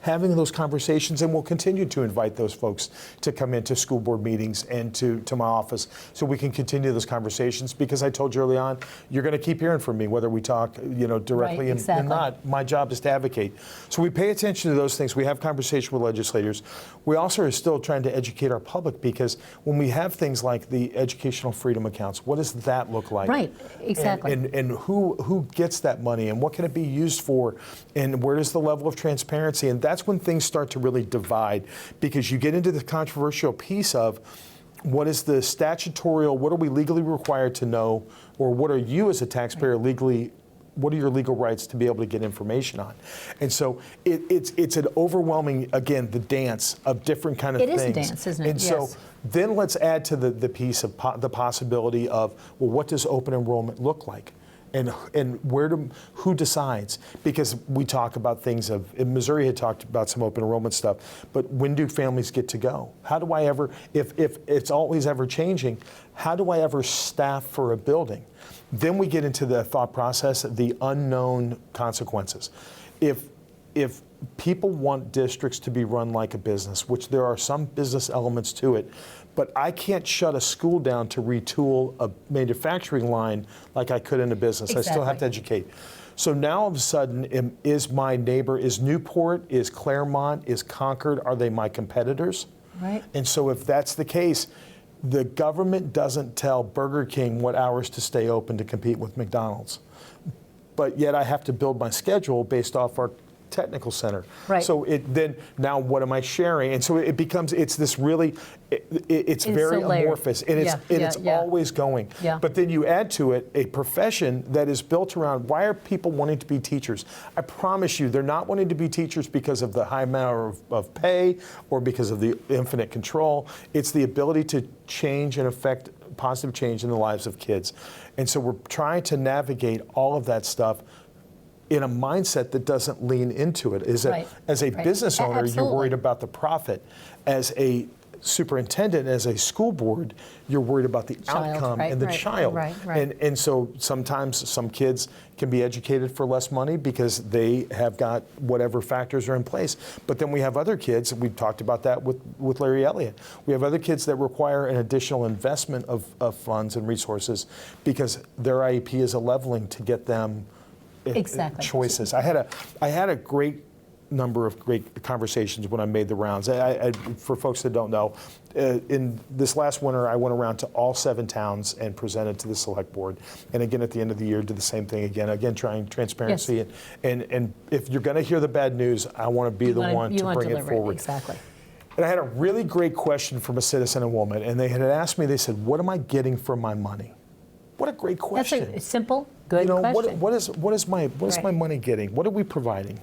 having those conversations, and we'll continue to invite those folks to come into school board meetings and to my office so we can continue those conversations, because I told you early on, you're going to keep hearing from me whether we talk directly and not. My job is to advocate. So we pay attention to those things. We have conversation with legislators. We also are still trying to educate our public, because when we have things like the educational freedom accounts, what does that look like? Right, exactly. And who gets that money, and what can it be used for, and where is the level of transparency? And that's when things start to really divide, because you get into the controversial piece of what is the statutorial, what are we legally required to know, or what are you as a taxpayer legally what are your legal rights to be able to get information on? And so it's an overwhelming, again, the dance of different kind of things. It is a dance, isn't it? And Yes. so then let's add to the piece of the possibility of, well, what does open enrollment look like? And who decides? Because we talk about things in Missouri had talked about some open enrollment stuff, but when do families get to go? How do I ever, if it's always ever changing, how do I ever staff for a building? Then we get into the thought process of the unknown consequences. If people want districts to be run like a business, which there are some business elements to it, but I can't shut a school down to retool a manufacturing line like I could in a business. Exactly. I still have to educate. So now all of a sudden, is my neighbor, is Newport, is Claremont, is Concord, are they my competitors? Right. And so if that's the case, the government doesn't tell Burger King what hours to stay open to compete with McDonald's. But yet I have to build my schedule based off our technical center. Right. So then now what am I sharing? And so it becomes, it's this really, it's very so layered. amorphous, and it's always going. Yeah. But then you add to it a profession that is built around, why are people wanting to be teachers? I promise you, they're not wanting to be teachers because of the high amount of pay or because of the infinite control. It's the ability to change and affect positive change in the lives of kids. And so we're trying to navigate all of that stuff in a mindset that doesn't lean into it. Right. As a Right. business owner, Absolutely. you're worried about the profit. As a superintendent, as a school board, you're worried about the outcome right, and the right, child. right. And so sometimes some kids can be educated for less money because they have got whatever factors are in place. But then we have other kids, we've talked about that with Larry Elliott. We have other kids that require an additional investment of funds and resources because their IEP is a leveling to get them Exactly. choices. I had a great number of great conversations when I made the rounds. For folks that don't know, in this last winter, I went around to all 7 towns and presented to the select board. And again, at the end of the year, did the same thing again, trying transparency. Yes. And if you're going to hear the bad news, I want to be the one to bring it forward. Exactly. And I had a really great question from a citizen, a woman, and they had asked me, they said, what am I getting for my money? What a great question. That's a simple, good question. What is my money getting? What are we providing?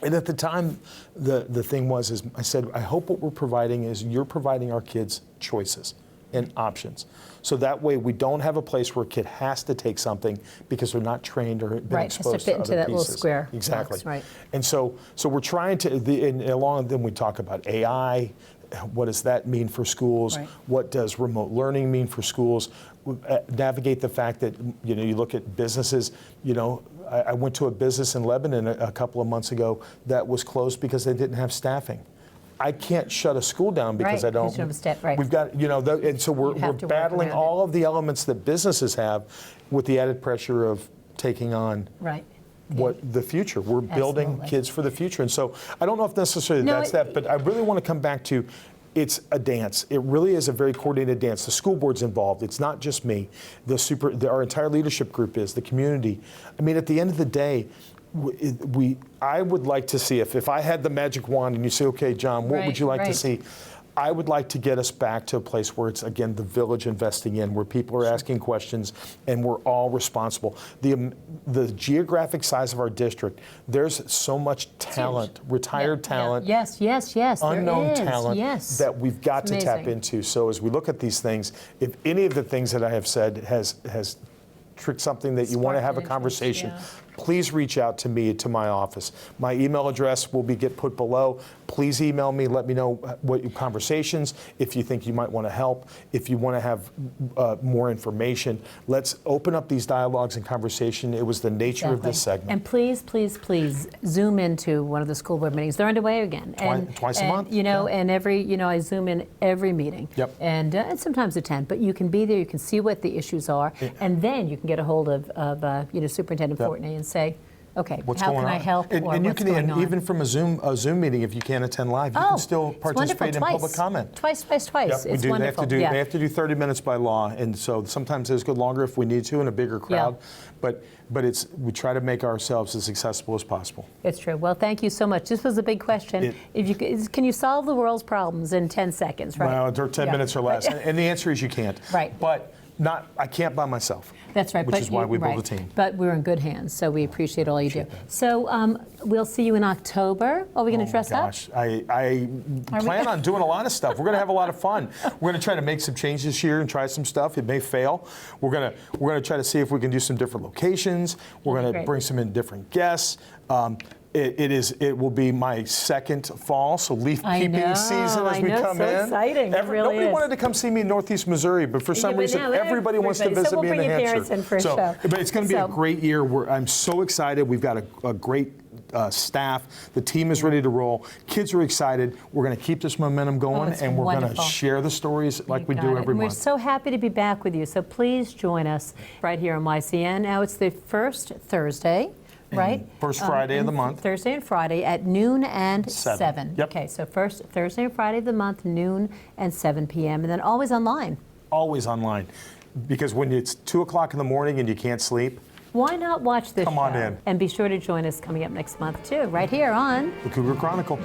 And at the time, the thing was I said, I hope what we're providing is you're providing our kids choices and options. So that way we don't have a place where a kid has to take something because they're not trained or been exposed to other pieces. Right, has to fit into that little square Exactly. box, right. And so we're trying to, and along then we talk about AI. What does that mean for schools? Right. What does remote learning mean for schools? Navigate the fact that, you look at businesses, I went to a business in Lebanon a couple of months ago that was closed because they didn't have staffing. I can't shut a school down because Right, I don't. because you don't have staff, right. We've got, and so we're have to work battling around all of the elements that businesses have with the added pressure of taking on Right. what the future. We're building Absolutely. kids for the future. And so I don't know if necessarily No, that's that, but I really want to come back to it's a dance. It really is a very coordinated dance. The school board's involved. It's not just me. Our entire leadership group is, the community. I mean, at the end of the day, I would like to see, if I had the magic wand and you say, okay, John, what would you like to see? I would like to get us back to a place where it's, again, the village investing in, where people are asking questions and we're all responsible. The geographic size of our district, there's so much talent, retired talent, Yes. unknown there is. talent Yes. that we've got It's to tap amazing. into. So as we look at these things, if any of the things that I have said has tricked something that you want to Sparked have a interest, conversation, yeah. please reach out to me, to my office. My email address will get put below. Please email me. Let me know what your conversations, if you think you might want to help, if you want to have more information. Let's open up these dialogues and conversation. It was the nature of this segment. And please, please, please zoom into one of the school board meetings. They're underway again. Twice a month, And every, I zoom in every meeting. Yep. And sometimes attend, but you can be there, you can see what the issues are, and then you can get a hold of Superintendent Fortney and say, okay, What's how going can I on? help, And or you what's can, going and on? even from a Zoom meeting, if you can't attend live, you can still it's wonderful. participate in public comment. Twice. Yep, It's we do. wonderful. They have to do 30 minutes by law, and so sometimes it's good longer if we need to in a bigger crowd. But we try to make ourselves as accessible as possible. It's true. Well, thank you so much. This was a big question. Can you solve the world's problems in 10 seconds, right? Well, or 10 minutes or less. And the answer is you can't. Right. But I can't by myself. That's right. Which but is why we build a right. team. But we're in good hands, so we appreciate all you do. So we'll see you in October. Are we going to dress up? Gosh, I plan on doing a lot of stuff. We're going to have a lot of fun. We're going to try to make some changes this year and try some stuff. It may fail. We're going to try to see if we can do some different locations. We're going to Great. bring some in different guests. It will be my second fall, so leaf peeping season as we come so in. Exciting. It really Nobody is. wanted to come see me in Northeast Missouri, but for some but reason now everybody wants to visit So we'll me in bring New your Hampshire. parents in for a show. But it's going to be a So- great year. I'm so excited. We've got a great staff. The team is ready to roll. Kids are excited. We're going to keep this momentum going, it's and we're going to wonderful. share the stories like we Got do it. every And month. We're so happy to be back with you. So please join us right here on YCN. Now it's the first Thursday, right? First Friday of and the month. Thursday and Friday at noon and 7. Yep. Okay, so first Thursday and Friday of the month, noon and 7 p.m. And then always online. Always online. Because when it's 2 o'clock in the morning and you can't sleep, Why not watch this Come show? on in. And be sure to join us coming up next month, too, right here on the Cougar Chronicle.